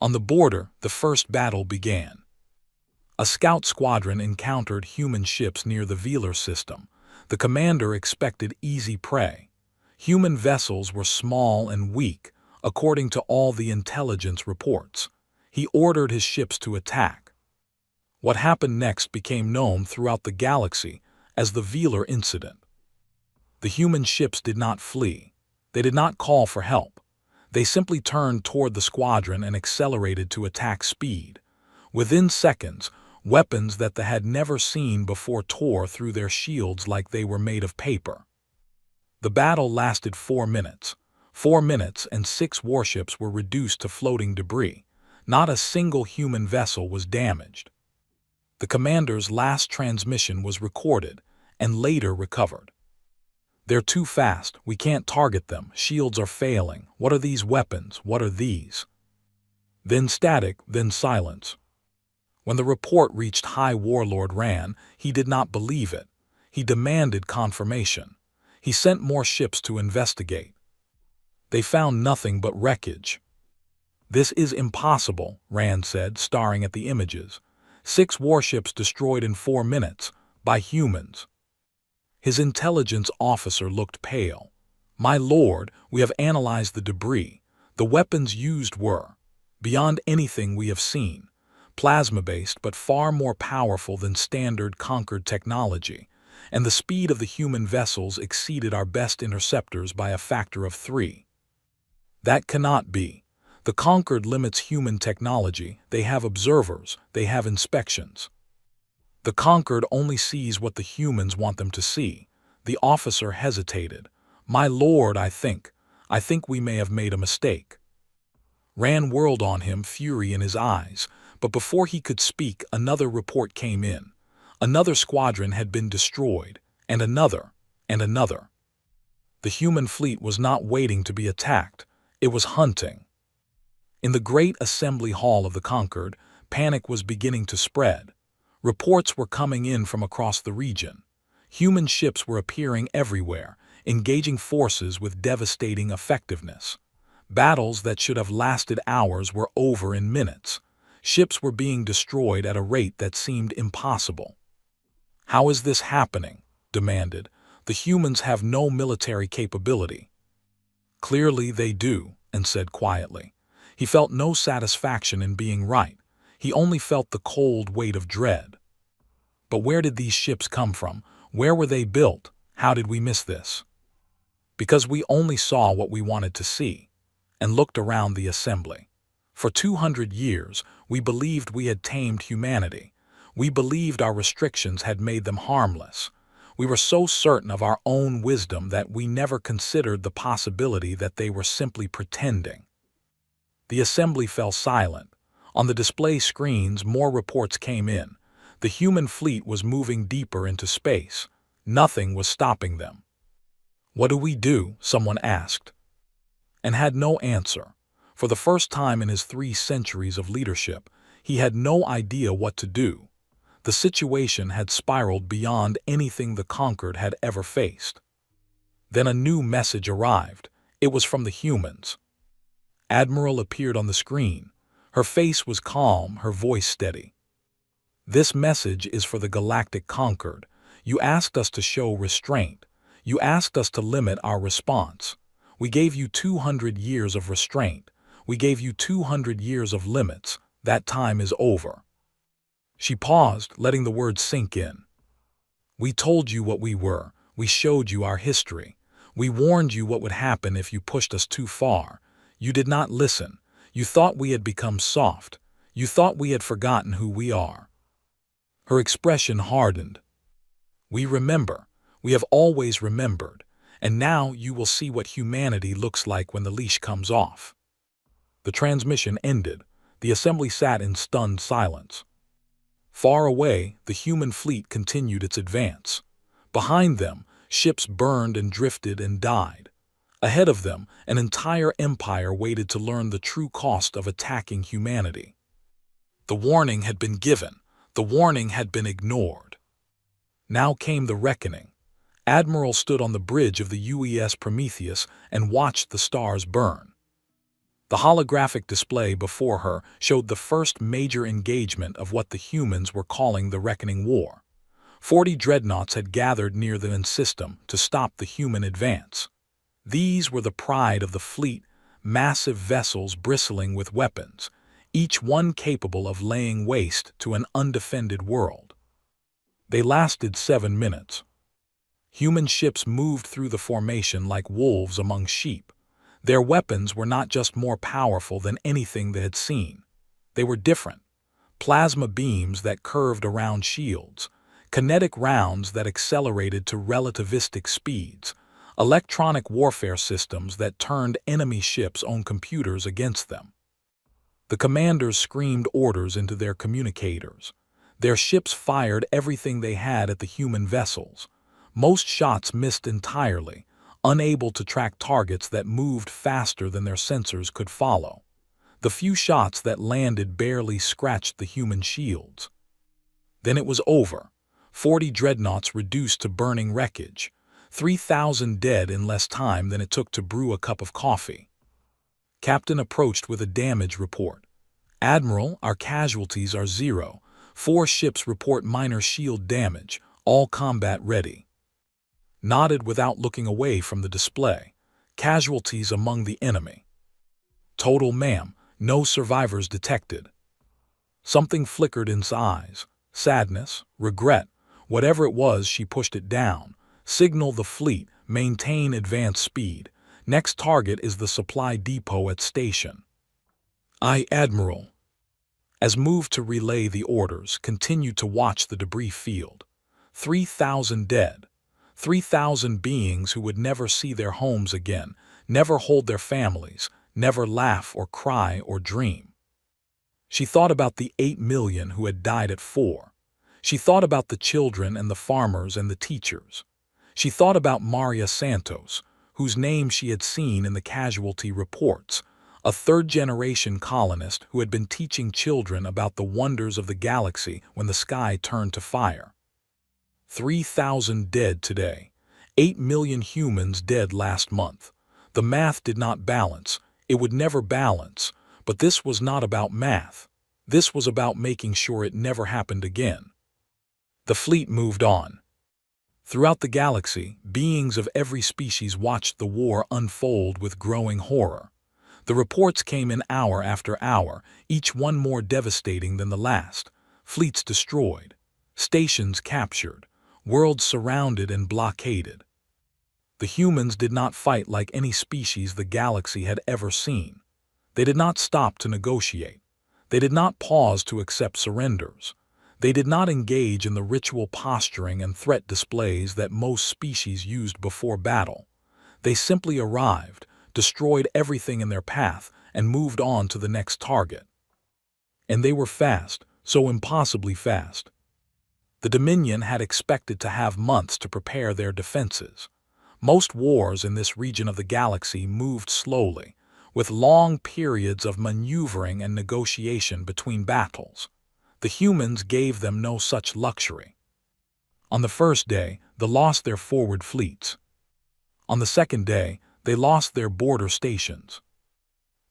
On the border, the first battle began. A scout squadron encountered human ships near the Velar system. The commander expected easy prey. Human vessels were small and weak, according to all the intelligence reports. He ordered his ships to attack. What happened next became known throughout the galaxy as the Velar incident. The human ships did not flee. They did not call for help. They simply turned toward the squadron and accelerated to attack speed. Within seconds, weapons that they had never seen before tore through their shields like they were made of paper. The battle lasted 4 minutes. 4 minutes and 6 warships were reduced to floating debris. Not a single human vessel was damaged. The commander's last transmission was recorded and later recovered. They're too fast. We can't target them. Shields are failing. What are these weapons? What are these? Then static, then silence. When the report reached High Warlord Ran, he did not believe it. He demanded confirmation. He sent more ships to investigate. They found nothing but wreckage. This is impossible, Rand said, staring at the images. 6 warships destroyed in 4 minutes, by humans. His intelligence officer looked pale. My lord, we have analyzed the debris. The weapons used were, beyond anything we have seen, plasma-based but far more powerful than standard conquered technology, and the speed of the human vessels exceeded our best interceptors by a factor of 3. That cannot be. The conquered limits human technology. They have observers, they have inspections. The conquered only sees what the humans want them to see. The officer hesitated. My lord, I think we may have made a mistake. Rand whirled on him, fury in his eyes, but before he could speak, another report came in. Another squadron had been destroyed, and another, and another. The human fleet was not waiting to be attacked. It was hunting. In the great assembly hall of the conquered, panic was beginning to spread. Reports were coming in from across the region. Human ships were appearing everywhere, engaging forces with devastating effectiveness. Battles that should have lasted hours were over in minutes. Ships were being destroyed at a rate that seemed impossible. How is this happening? Demanded. The humans have no military capability. Clearly they do, and said quietly. He felt no satisfaction in being right. He only felt the cold weight of dread. But where did these ships come from? Where were they built? How did we miss this? Because we only saw what we wanted to see and looked around the assembly. For 200 years, we believed we had tamed humanity. We believed our restrictions had made them harmless. We were so certain of our own wisdom that we never considered the possibility that they were simply pretending. The assembly fell silent. On the display screens, more reports came in. The human fleet was moving deeper into space. Nothing was stopping them. "What do we do?" someone asked, and had no answer. For the first time in his 3 centuries of leadership, he had no idea what to do. The situation had spiraled beyond anything the conquered had ever faced. Then a new message arrived. It was from the humans. Admiral appeared on the screen. Her face was calm, her voice steady. "This message is for the galactic conquered. You asked us to show restraint. You asked us to limit our response. We gave you 200 years of restraint. We gave you 200 years of limits. That time is over." She paused, letting the words sink in. "We told you what we were. We showed you our history. We warned you what would happen if you pushed us too far. You did not listen. You thought we had become soft. You thought we had forgotten who we are." Her expression hardened. "We remember. We have always remembered. And now you will see what humanity looks like when the leash comes off." The transmission ended. The assembly sat in stunned silence. Far away, the human fleet continued its advance. Behind them, ships burned and drifted and died. Ahead of them, an entire empire waited to learn the true cost of attacking humanity. The warning had been given. The warning had been ignored. Now came the reckoning. Admiral stood on the bridge of the UES Prometheus and watched the stars burn. The holographic display before her showed the first major engagement of what the humans were calling the Reckoning War. 40 dreadnoughts had gathered near the N system to stop the human advance. These were the pride of the fleet, massive vessels bristling with weapons, each one capable of laying waste to an undefended world. They lasted 7 minutes. Human ships moved through the formation like wolves among sheep. Their weapons were not just more powerful than anything they had seen. They were different. Plasma beams that curved around shields, kinetic rounds that accelerated to relativistic speeds, electronic warfare systems that turned enemy ships' own computers against them. The commanders screamed orders into their communicators. Their ships fired everything they had at the human vessels. Most shots missed entirely, unable to track targets that moved faster than their sensors could follow. The few shots that landed barely scratched the human shields. Then it was over. 40 dreadnoughts reduced to burning wreckage. 3,000 dead in less time than it took to brew a cup of coffee. Captain approached with a damage report. "Admiral, our casualties are 0. 4 ships report minor shield damage, all combat ready." Nodded without looking away from the display. "Casualties among the enemy." "Total, ma'am. No survivors detected." Something flickered in his eyes. Sadness, regret, whatever it was, she pushed it down. "Signal the fleet. Maintain advance speed. Next target is the supply depot at station." "Aye, Admiral." As moved to relay the orders, continued to watch the debris field. 3,000 dead. 3,000 beings who would never see their homes again, never hold their families, never laugh or cry or dream. She thought about the 8 million who had died at 4. She thought about the children and the farmers and the teachers. She thought about Maria Santos, whose name she had seen in the casualty reports, a third-generation colonist who had been teaching children about the wonders of the galaxy when the sky turned to fire. 3,000 dead today. 8 million humans dead last month. The math did not balance. It would never balance. But this was not about math. This was about making sure it never happened again. The fleet moved on. Throughout the galaxy, beings of every species watched the war unfold with growing horror. The reports came in hour after hour, each one more devastating than the last. Fleets destroyed. Stations captured, worlds surrounded and blockaded. The humans did not fight like any species the galaxy had ever seen. They did not stop to negotiate. They did not pause to accept surrenders. They did not engage in the ritual posturing and threat displays that most species used before battle. They simply arrived, destroyed everything in their path, and moved on to the next target. And they were fast, so impossibly fast. The Dominion had expected to have months to prepare their defenses. Most wars in this region of the galaxy moved slowly, with long periods of maneuvering and negotiation between battles. The humans gave them no such luxury. On the first day, they lost their forward fleets. On the second day, they lost their border stations.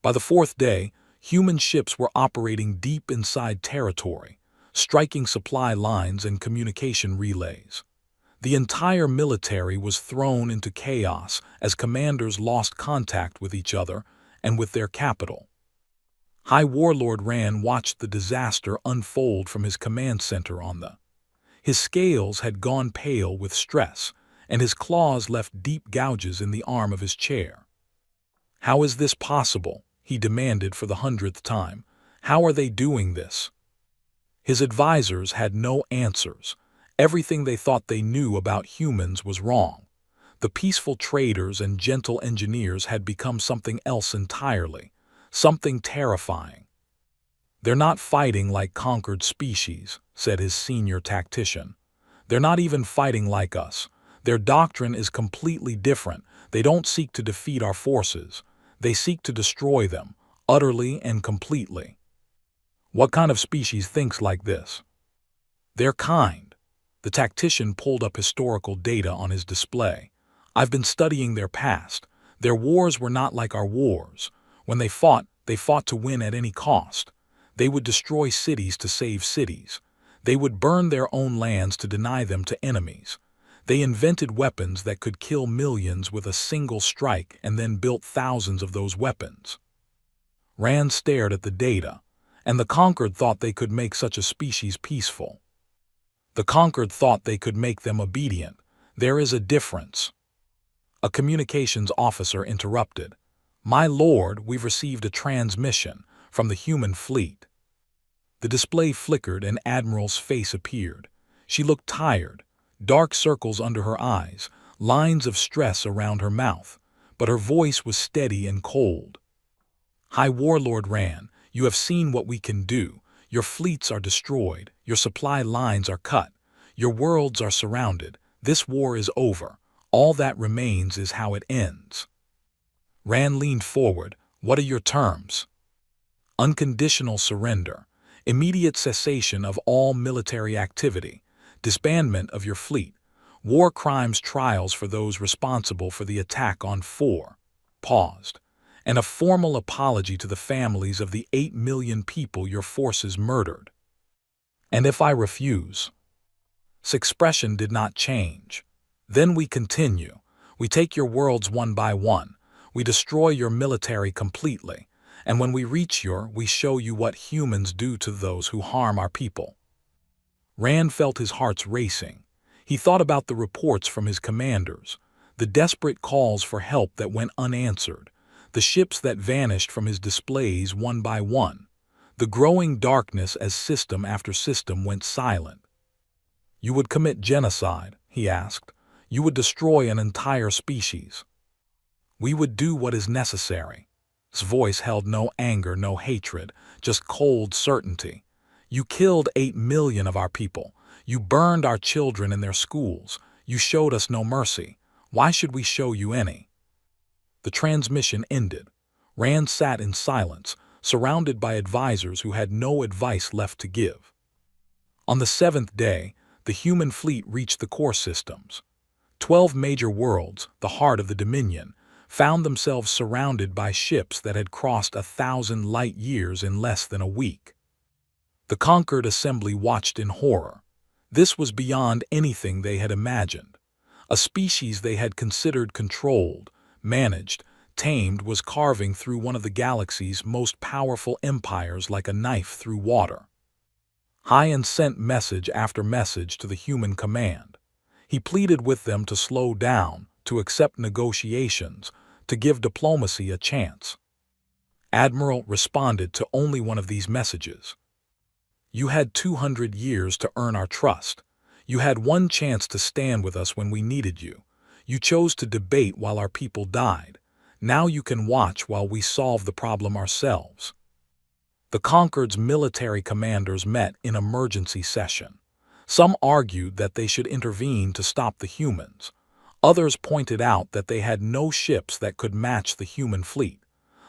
By the fourth day, human ships were operating deep inside territory, striking supply lines and communication relays. The entire military was thrown into chaos as commanders lost contact with each other and with their capital. High Warlord Rand watched the disaster unfold from his command center on the. His scales had gone pale with stress, and his claws left deep gouges in the arm of his chair. "How is this possible?" he demanded for the 100th time. "How are they doing this?" His advisors had no answers. Everything they thought they knew about humans was wrong. The peaceful traders and gentle engineers had become something else entirely, something terrifying. "They're not fighting like conquered species," said his senior tactician. "They're not even fighting like us. Their doctrine is completely different. They don't seek to defeat our forces. They seek to destroy them, utterly and completely." "What kind of species thinks like this?" "Their kind." The tactician pulled up historical data on his display. "I've been studying their past. Their wars were not like our wars. When they fought to win at any cost. They would destroy cities to save cities. They would burn their own lands to deny them to enemies. They invented weapons that could kill millions with a single strike and then built thousands of those weapons." Rand stared at the data, and the conquered thought they could make such a species peaceful. The conquered thought they could make them obedient. "There is a difference." A communications officer interrupted. "My lord, we've received a transmission from the human fleet." The display flickered and Admiral's face appeared. She looked tired, dark circles under her eyes, lines of stress around her mouth, but her voice was steady and cold. "High Warlord Rand, you have seen what we can do. Your fleets are destroyed, your supply lines are cut, your worlds are surrounded. This war is over. All that remains is how it ends." Rand leaned forward. "What are your terms?" "Unconditional surrender, immediate cessation of all military activity, disbandment of your fleet, war crimes trials for those responsible for the attack on 4. Paused. "And a formal apology to the families of the 8 million people your forces murdered." "And if I refuse?" His expression did not change. "Then we continue. We take your worlds one by one. We destroy your military completely. And when we reach we show you what humans do to those who harm our people." Rand felt his heart racing. He thought about the reports from his commanders, the desperate calls for help that went unanswered, the ships that vanished from his displays one by one, the growing darkness as system after system went silent. "You would commit genocide?" he asked. "You would destroy an entire species?" "We would do what is necessary." His voice held no anger, no hatred, just cold certainty. "You killed 8 million of our people. You burned our children in their schools. You showed us no mercy. Why should we show you any?" The transmission ended. Rand sat in silence, surrounded by advisors who had no advice left to give. On the 7th day, the human fleet reached the core systems. 12 major worlds, the heart of the Dominion, found themselves surrounded by ships that had crossed 1,000 light years in less than a week. The conquered assembly watched in horror. This was beyond anything they had imagined. A species they had considered controlled, managed, tamed was carving through one of the galaxy's most powerful empires like a knife through water. Hyan sent message after message to the human command. He pleaded with them to slow down, to accept negotiations, to give diplomacy a chance. Admiral responded to only one of these messages. You had 200 years to earn our trust. You had one chance to stand with us when we needed you. You chose to debate while our people died. Now you can watch while we solve the problem ourselves. The conquered's military commanders met in emergency session. Some argued that they should intervene to stop the humans. Others pointed out that they had no ships that could match the human fleet.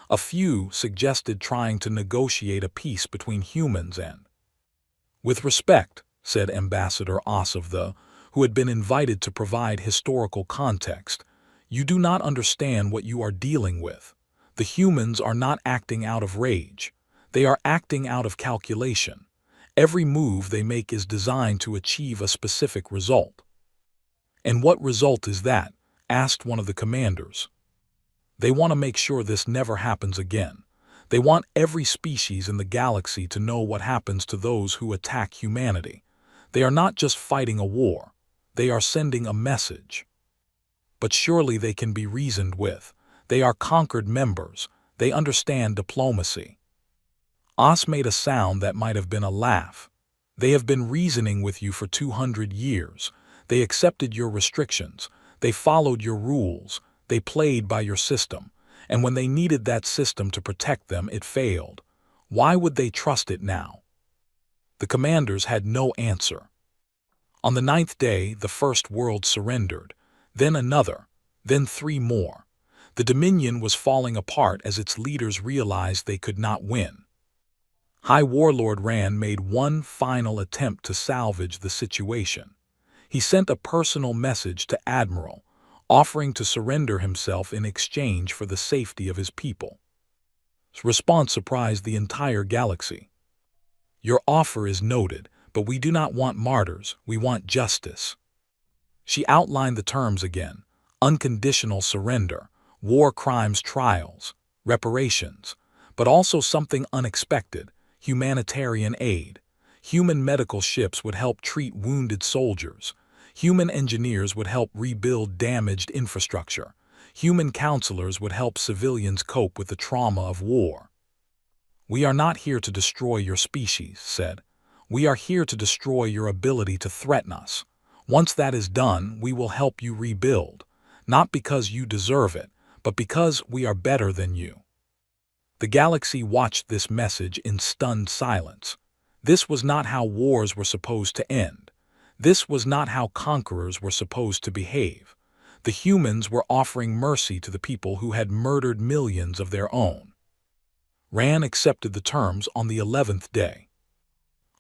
A few suggested trying to negotiate a peace between humans and... With respect, said Ambassador Osov, who had been invited to provide historical context, you do not understand what you are dealing with. The humans are not acting out of rage. They are acting out of calculation. Every move they make is designed to achieve a specific result. And what result is that? Asked one of the commanders. They want to make sure this never happens again. They want every species in the galaxy to know what happens to those who attack humanity. They are not just fighting a war. They are sending a message. But surely they can be reasoned with. They are conquered members. They understand diplomacy. Os made a sound that might have been a laugh. They have been reasoning with you for 200 years. They accepted your restrictions. They followed your rules. They played by your system. And when they needed that system to protect them, it failed. Why would they trust it now? The commanders had no answer. On the 9th day, the first world surrendered, then another, then 3 more. The Dominion was falling apart as its leaders realized they could not win. High Warlord Rand made one final attempt to salvage the situation. He sent a personal message to Admiral, offering to surrender himself in exchange for the safety of his people. His response surprised the entire galaxy. Your offer is noted, but we do not want martyrs, we want justice. She outlined the terms again: unconditional surrender, war crimes trials, reparations, but also something unexpected: humanitarian aid. Human medical ships would help treat wounded soldiers. Human engineers would help rebuild damaged infrastructure. Human counselors would help civilians cope with the trauma of war. We are not here to destroy your species, said. We are here to destroy your ability to threaten us. Once that is done, we will help you rebuild, not because you deserve it, but because we are better than you. The galaxy watched this message in stunned silence. This was not how wars were supposed to end. This was not how conquerors were supposed to behave. The humans were offering mercy to the people who had murdered millions of their own. Rand accepted the terms on the 11th day.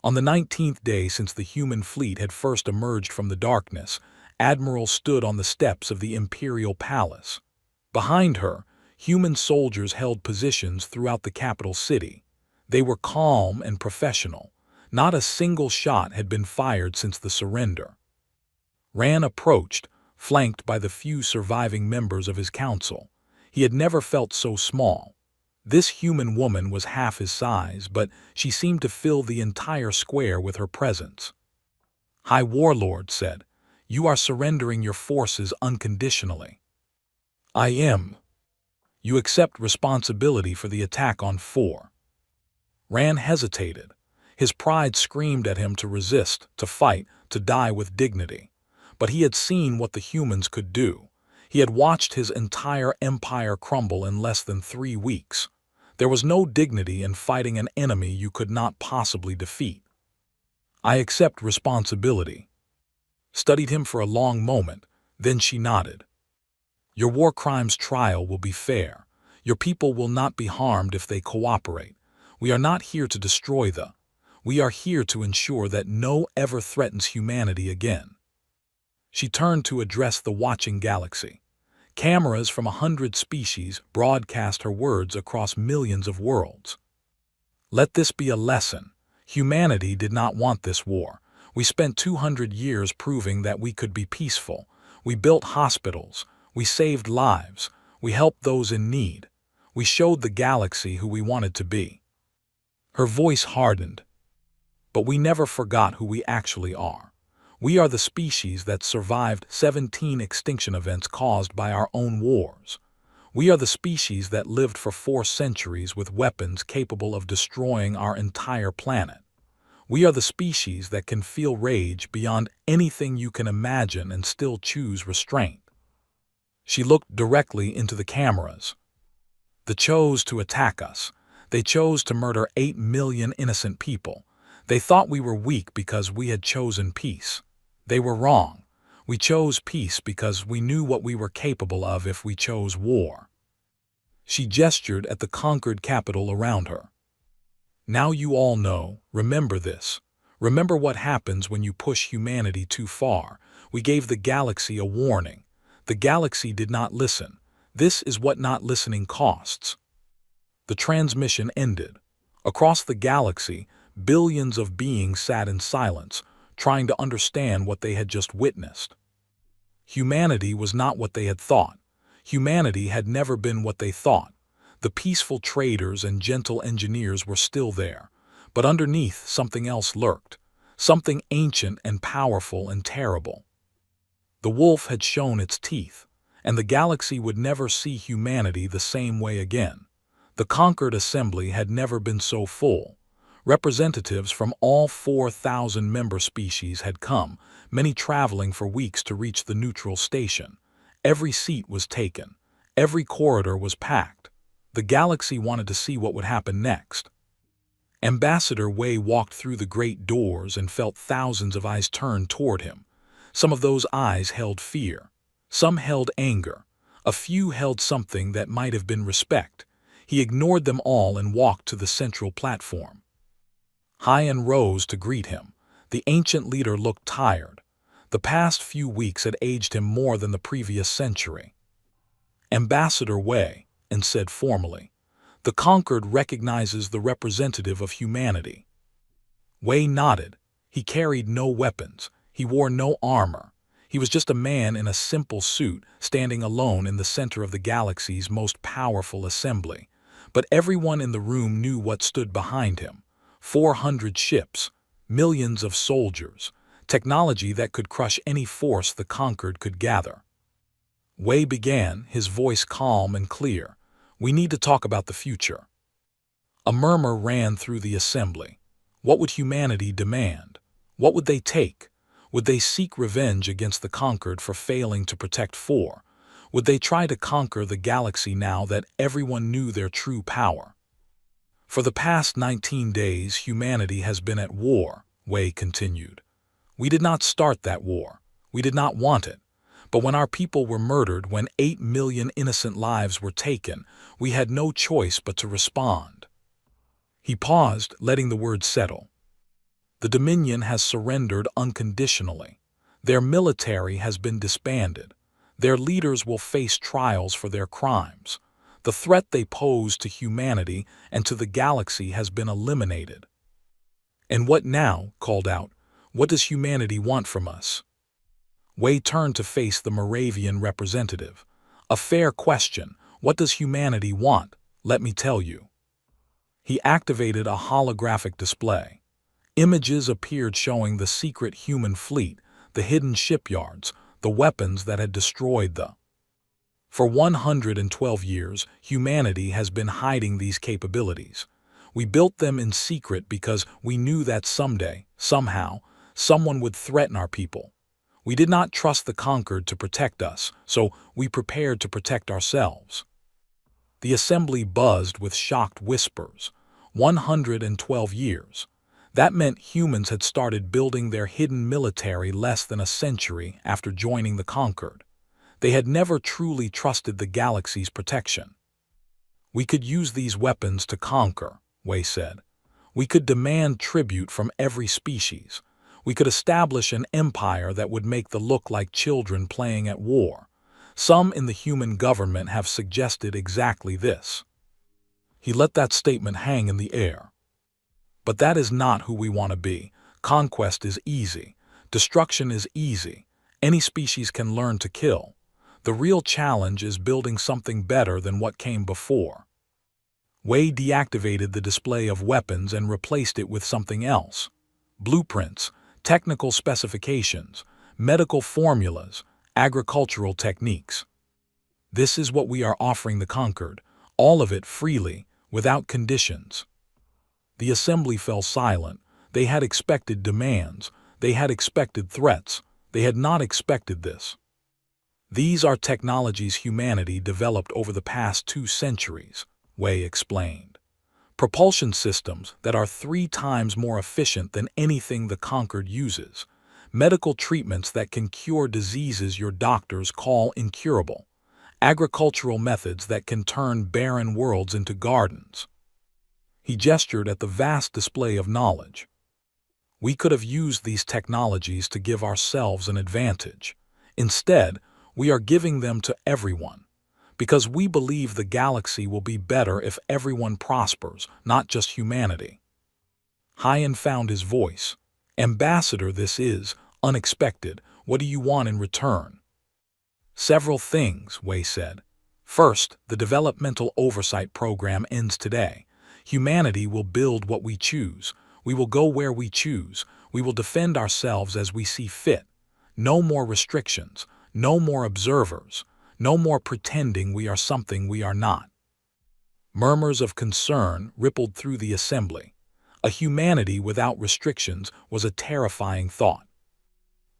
On the 19th day since the human fleet had first emerged from the darkness, Admiral stood on the steps of the Imperial Palace. Behind her, human soldiers held positions throughout the capital city. They were calm and professional. Not a single shot had been fired since the surrender. Rand approached, flanked by the few surviving members of his council. He had never felt so small. This human woman was half his size, but she seemed to fill the entire square with her presence. High Warlord said, "You are surrendering your forces unconditionally." "I am." "You accept responsibility for the attack on 4. Rand hesitated. His pride screamed at him to resist, to fight, to die with dignity. But he had seen what the humans could do. He had watched his entire empire crumble in less than 3 weeks. There was no dignity in fighting an enemy you could not possibly defeat. "I accept responsibility." Studied him for a long moment, then she nodded. "Your war crimes trial will be fair. Your people will not be harmed if they cooperate. We are not here to destroy the... We are here to ensure that no ever threatens humanity again." She turned to address the watching galaxy. Cameras from 100 species broadcast her words across millions of worlds. "Let this be a lesson. Humanity did not want this war. We spent 200 years proving that we could be peaceful. We built hospitals. We saved lives. We helped those in need. We showed the galaxy who we wanted to be." Her voice hardened. But we never forgot who we actually are. We are the species that survived 17 extinction events caused by our own wars. We are the species that lived for 4 centuries with weapons capable of destroying our entire planet. We are the species that can feel rage beyond anything you can imagine and still choose restraint. She looked directly into the cameras. They chose to attack us. They chose to murder 8 million innocent people. They thought we were weak because we had chosen peace. They were wrong. We chose peace because we knew what we were capable of if we chose war. She gestured at the conquered capital around her. Now you all know, remember this. Remember what happens when you push humanity too far. We gave the galaxy a warning. The galaxy did not listen. This is what not listening costs. The transmission ended. Across the galaxy, billions of beings sat in silence, trying to understand what they had just witnessed. Humanity was not what they had thought. Humanity had never been what they thought. The peaceful traders and gentle engineers were still there, but underneath something else lurked, something ancient and powerful and terrible. The wolf had shown its teeth, and the galaxy would never see humanity the same way again. The conquered assembly had never been so full. Representatives from all 4,000 member species had come, many traveling for weeks to reach the neutral station. Every seat was taken. Every corridor was packed. The galaxy wanted to see what would happen next. Ambassador Wei walked through the great doors and felt thousands of eyes turned toward him. Some of those eyes held fear. Some held anger. A few held something that might have been respect. He ignored them all and walked to the central platform. Hyan rose to greet him. The ancient leader looked tired. The past few weeks had aged him more than the previous century. Ambassador Wei, and said formally, "The conquered recognizes the representative of humanity." Wei nodded. He carried no weapons. He wore no armor. He was just a man in a simple suit, standing alone in the center of the galaxy's most powerful assembly. But everyone in the room knew what stood behind him. 400 ships, millions of soldiers, technology that could crush any force the conquered could gather. Wei began, his voice calm and clear. "We need to talk about the future." A murmur ran through the assembly. What would humanity demand? What would they take? Would they seek revenge against the conquered for failing to protect 4? Would they try to conquer the galaxy now that everyone knew their true power? For the past 19 days, humanity has been at war, Wei continued. We did not start that war. We did not want it. But when our people were murdered, when 8 million innocent lives were taken, we had no choice but to respond. He paused, letting the words settle. The Dominion has surrendered unconditionally. Their military has been disbanded. Their leaders will face trials for their crimes. The threat they pose to humanity and to the galaxy has been eliminated. "And what now?" called out. "What does humanity want from us?" Wei turned to face the Moravian representative. "A fair question. What does humanity want? Let me tell you." He activated a holographic display. Images appeared showing the secret human fleet, the hidden shipyards, the weapons that had destroyed the. For 112 years, humanity has been hiding these capabilities. We built them in secret because we knew that someday, somehow, someone would threaten our people. We did not trust the conquered to protect us, so we prepared to protect ourselves. The assembly buzzed with shocked whispers. 112 years. That meant humans had started building their hidden military less than a century after joining the conquered. They had never truly trusted the galaxy's protection. "We could use these weapons to conquer," Wei said. "We could demand tribute from every species. We could establish an empire that would make them look like children playing at war. Some in the human government have suggested exactly this." He let that statement hang in the air. "But that is not who we want to be. Conquest is easy. Destruction is easy. Any species can learn to kill. The real challenge is building something better than what came before." Wei deactivated the display of weapons and replaced it with something else. blueprints, technical specifications, medical formulas, agricultural techniques. This is what we are offering the conquered, all of it freely, without conditions. The assembly fell silent. They had expected demands. They had expected threats. They had not expected this. These are technologies humanity developed over the past 2 centuries, Wei explained. Propulsion systems that are 3 times more efficient than anything the conquered uses. Medical treatments that can cure diseases your doctors call incurable. Agricultural methods that can turn barren worlds into gardens. He gestured at the vast display of knowledge. We could have used these technologies to give ourselves an advantage. Instead, we are giving them to everyone, because we believe the galaxy will be better if everyone prospers, not just humanity. Hyan found his voice. Ambassador, this is unexpected. What do you want in return? Several things, Wei said. First, the developmental oversight program ends today. Humanity will build what we choose. We will go where we choose. We will defend ourselves as we see fit. No more restrictions. No more observers. No more pretending we are something we are not. Murmurs of concern rippled through the assembly. A humanity without restrictions was a terrifying thought.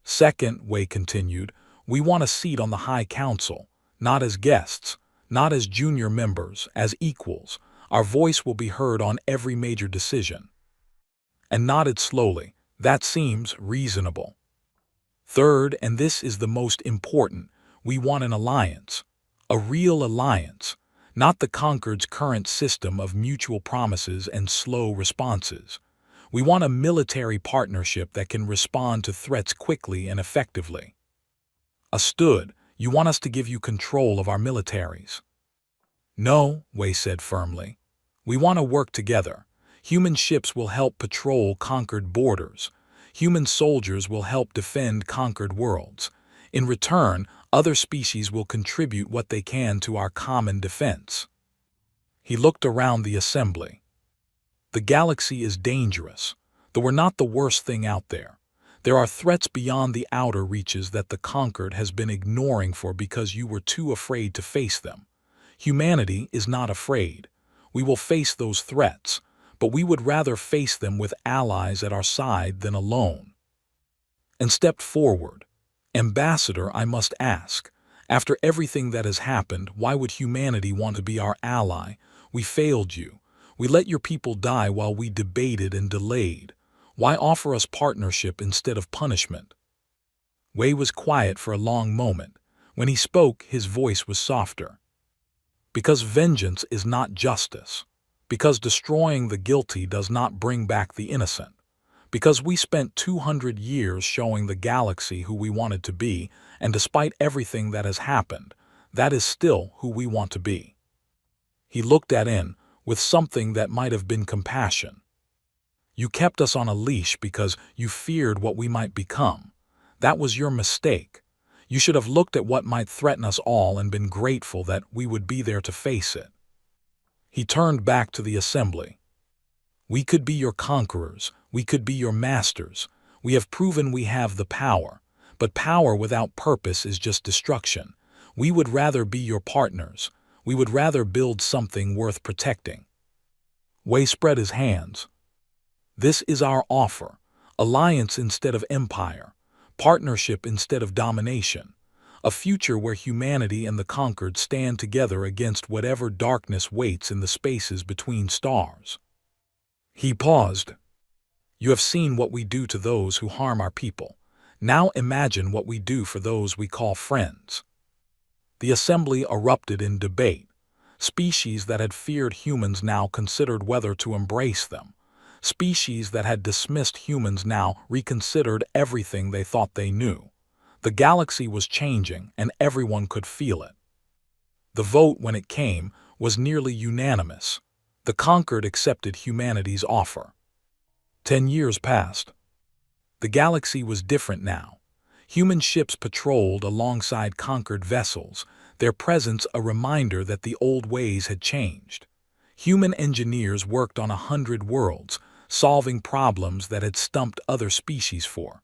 Second, Wei continued, we want a seat on the High Council, not as guests, not as junior members, as equals. Our voice will be heard on every major decision. And nodded slowly. That seems reasonable. Third, and this is the most important, we want an alliance. A real alliance, not the conquered's current system of mutual promises and slow responses. We want a military partnership that can respond to threats quickly and effectively. Understood, you want us to give you control of our militaries. No, Wei said firmly. We want to work together. Human ships will help patrol conquered borders. Human soldiers will help defend conquered worlds. In return, other species will contribute what they can to our common defense. He looked around the assembly. The galaxy is dangerous, though we're not the worst thing out there. There are threats beyond the outer reaches that the conquered has been ignoring because you were too afraid to face them. Humanity is not afraid. We will face those threats, but we would rather face them with allies at our side than alone. And stepped forward. Ambassador, I must ask, after everything that has happened, why would humanity want to be our ally? We failed you. We let your people die while we debated and delayed. Why offer us partnership instead of punishment? Wei was quiet for a long moment. When he spoke, his voice was softer. Because vengeance is not justice. Because destroying the guilty does not bring back the innocent. Because we spent 200 years showing the galaxy who we wanted to be, and despite everything that has happened, that is still who we want to be. He looked at In with something that might have been compassion. You kept us on a leash because you feared what we might become. That was your mistake. You should have looked at what might threaten us all and been grateful that we would be there to face it. He turned back to the assembly. We could be your conquerors. We could be your masters. We have proven we have the power. But power without purpose is just destruction. We would rather be your partners. We would rather build something worth protecting. Wei spread his hands. This is our offer. Alliance instead of empire. Partnership instead of domination. A future where humanity and the conquered stand together against whatever darkness waits in the spaces between stars. He paused. You have seen what we do to those who harm our people. Now imagine what we do for those we call friends. The assembly erupted in debate. Species that had feared humans now considered whether to embrace them. Species that had dismissed humans now reconsidered everything they thought they knew. The galaxy was changing, and everyone could feel it. The vote, when it came, was nearly unanimous. The conquered accepted humanity's offer. 10 years passed. The galaxy was different now. Human ships patrolled alongside conquered vessels, their presence a reminder that the old ways had changed. Human engineers worked on 100 worlds, solving problems that had stumped other species for.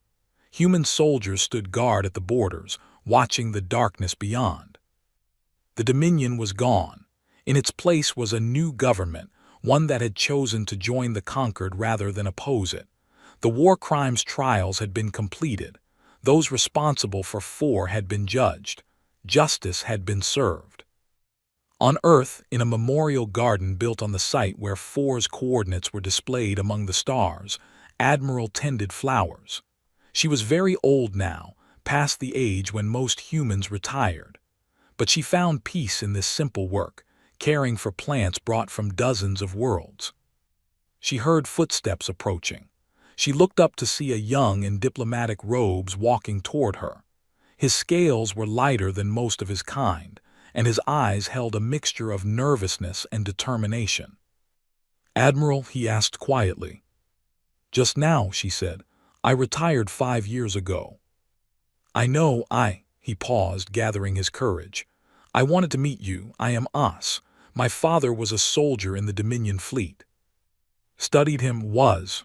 Human soldiers stood guard at the borders, watching the darkness beyond. The Dominion was gone. In its place was a new government, one that had chosen to join the conquered rather than oppose it. The war crimes trials had been completed. Those responsible for 4 had been judged. Justice had been served. On Earth, in a memorial garden built on the site where 4's coordinates were displayed among the stars, Admiral tended flowers. She was very old now, past the age when most humans retired. But she found peace in this simple work, caring for plants brought from dozens of worlds. She heard footsteps approaching. She looked up to see a young in diplomatic robes walking toward her. His scales were lighter than most of his kind, and his eyes held a mixture of nervousness and determination. "Admiral," he asked quietly. "Just now," she said. "I retired 5 years ago." "I know, he paused, gathering his courage. "I wanted to meet you. I am As. My father was a soldier in the Dominion fleet." "Studied him, was."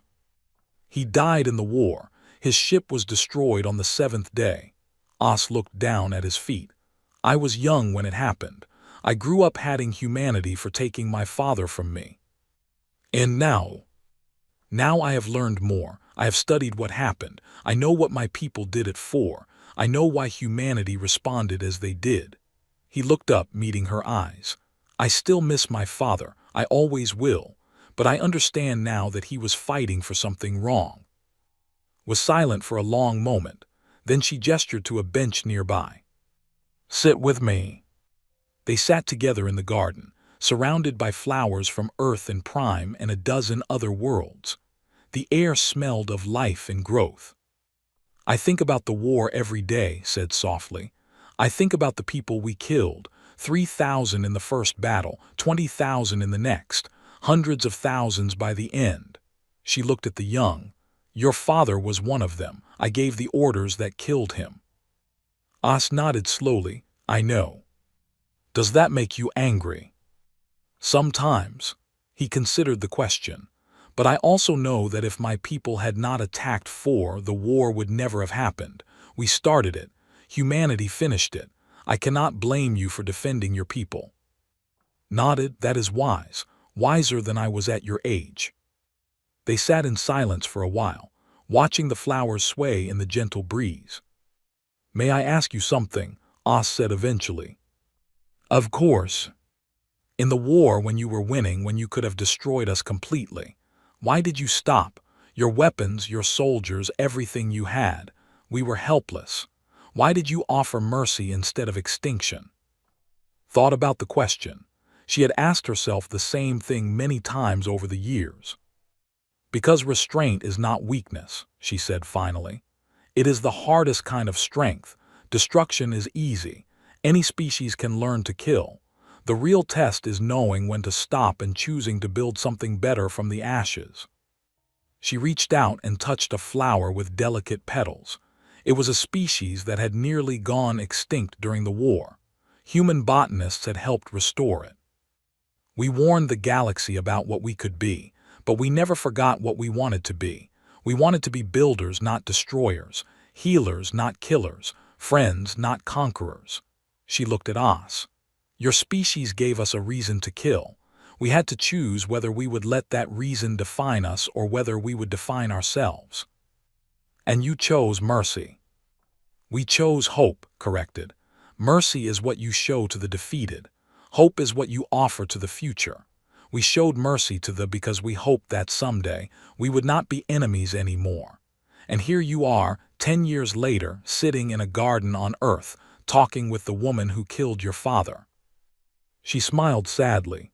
"He died in the war. His ship was destroyed on the 7th day." As looked down at his feet. "I was young when it happened. I grew up hating humanity for taking my father from me. And now I have learned more. I have studied what happened. I know what my people did it for. I know why humanity responded as they did." He looked up, meeting her eyes. "I still miss my father. I always will. But I understand now that he was fighting for something wrong." Was silent for a long moment. Then she gestured to a bench nearby. "Sit with me." They sat together in the garden, surrounded by flowers from Earth and Prime and a dozen other worlds. The air smelled of life and growth. "I think about the war every day," said softly. "I think about the people we killed, 3,000 in the first battle, 20,000 in the next, hundreds of thousands by the end." She looked at the young. "Your father was one of them. I gave the orders that killed him." As nodded slowly. "I know." "Does that make you angry?" "Sometimes." He considered the question. "But I also know that if my people had not attacked 4, the war would never have happened. We started it. Humanity finished it. I cannot blame you for defending your people." Nodded. "That is wise. Wiser than I was at your age." They sat in silence for a while, watching the flowers sway in the gentle breeze. "May I ask you something?" As said eventually. "Of course." "In the war, when you were winning, when you could have destroyed us completely, why did you stop? Your weapons, your soldiers, everything you had. We were helpless. Why did you offer mercy instead of extinction?" Thought about the question. She had asked herself the same thing many times over the years. "Because restraint is not weakness," she said finally. "It is the hardest kind of strength. Destruction is easy. Any species can learn to kill. The real test is knowing when to stop and choosing to build something better from the ashes." She reached out and touched a flower with delicate petals. It was a species that had nearly gone extinct during the war. Human botanists had helped restore it. "We warned the galaxy about what we could be, but we never forgot what we wanted to be. We wanted to be builders, not destroyers, healers, not killers, friends, not conquerors." She looked at As. "Your species gave us a reason to kill. We had to choose whether we would let that reason define us or whether we would define ourselves. And you chose mercy." "We chose hope," corrected. "Mercy is what you show to the defeated. Hope is what you offer to the future. We showed mercy to the because we hoped that someday we would not be enemies anymore. And here you are, 10 years later, sitting in a garden on Earth, talking with the woman who killed your father." She smiled sadly.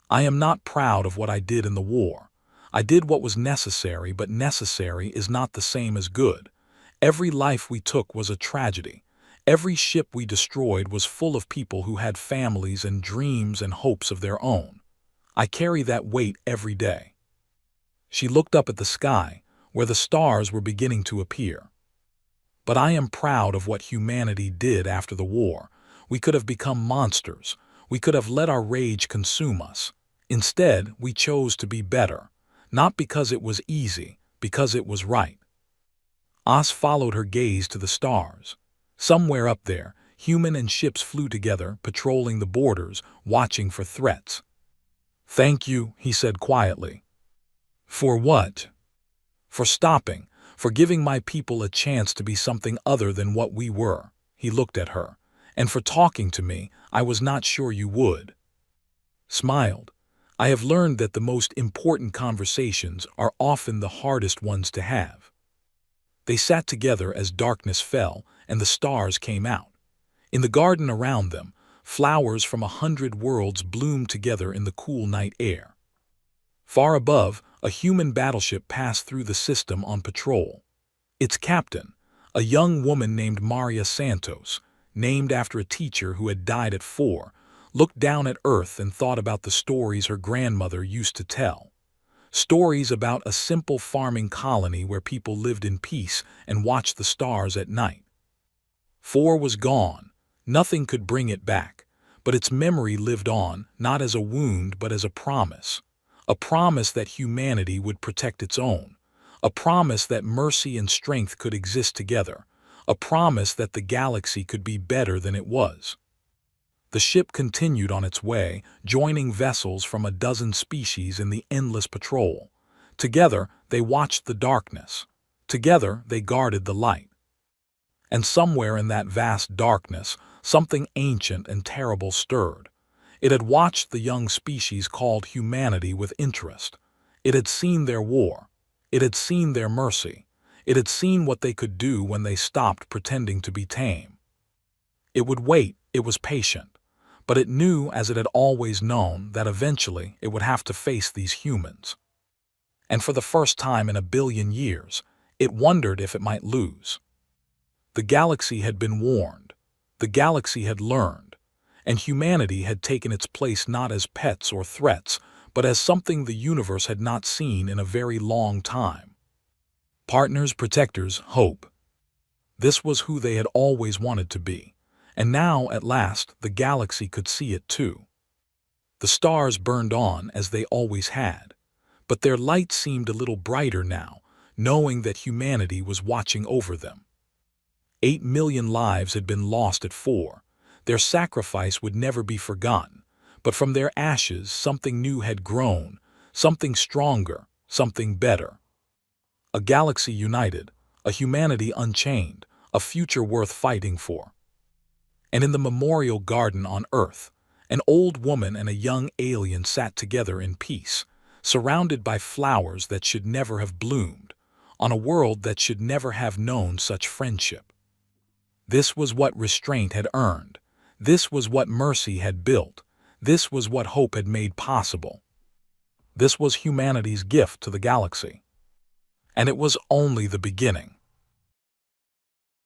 "I am not proud of what I did in the war. I did what was necessary, but necessary is not the same as good. Every life we took was a tragedy. Every ship we destroyed was full of people who had families and dreams and hopes of their own. I carry that weight every day." She looked up at the sky, where the stars were beginning to appear. "But I am proud of what humanity did after the war. We could have become monsters. We could have let our rage consume us. Instead, we chose to be better. Not because it was easy, because it was right. Oz followed her gaze to the stars. Somewhere up there, human and ships flew together, patrolling the borders, watching for threats. "Thank you," he said quietly. "For what?" "For stopping, for giving my people a chance to be something other than what we were." He looked at her. "And for talking to me, I was not sure you would." Smiled. "I have learned that the most important conversations are often the hardest ones to have." They sat together as darkness fell and the stars came out. In the garden around them, flowers from 100 worlds bloomed together in the cool night air. Far above, a human battleship passed through the system on patrol. Its captain, a young woman named Maria Santos, named after a teacher who had died at 4, looked down at Earth and thought about the stories her grandmother used to tell. Stories about a simple farming colony where people lived in peace and watched the stars at night. 4 was gone. Nothing could bring it back, but its memory lived on, not as a wound but as a promise. A promise that humanity would protect its own. A promise that mercy and strength could exist together. A promise that the galaxy could be better than it was. The ship continued on its way, joining vessels from a dozen species in the endless patrol. Together, they watched the darkness. Together, they guarded the light. And somewhere in that vast darkness, something ancient and terrible stirred. It had watched the young species called humanity with interest. It had seen their war. It had seen their mercy. It had seen what they could do when they stopped pretending to be tame. It would wait, it was patient. But it knew, as it had always known, that eventually it would have to face these humans. And for the first time in a billion years, it wondered if it might lose. The galaxy had been warned. The galaxy had learned. And humanity had taken its place not as pets or threats, but as something the universe had not seen in a very long time. Partners, protectors, hope. This was who they had always wanted to be. And now, at last, the galaxy could see it too. The stars burned on as they always had, but their light seemed a little brighter now, knowing that humanity was watching over them. 8 million lives had been lost at 4. Their sacrifice would never be forgotten, but from their ashes something new had grown, something stronger, something better. A galaxy united, a humanity unchained, a future worth fighting for. And in the memorial garden on Earth, an old woman and a young alien sat together in peace, surrounded by flowers that should never have bloomed, on a world that should never have known such friendship. This was what restraint had earned. This was what mercy had built. This was what hope had made possible. This was humanity's gift to the galaxy. And it was only the beginning.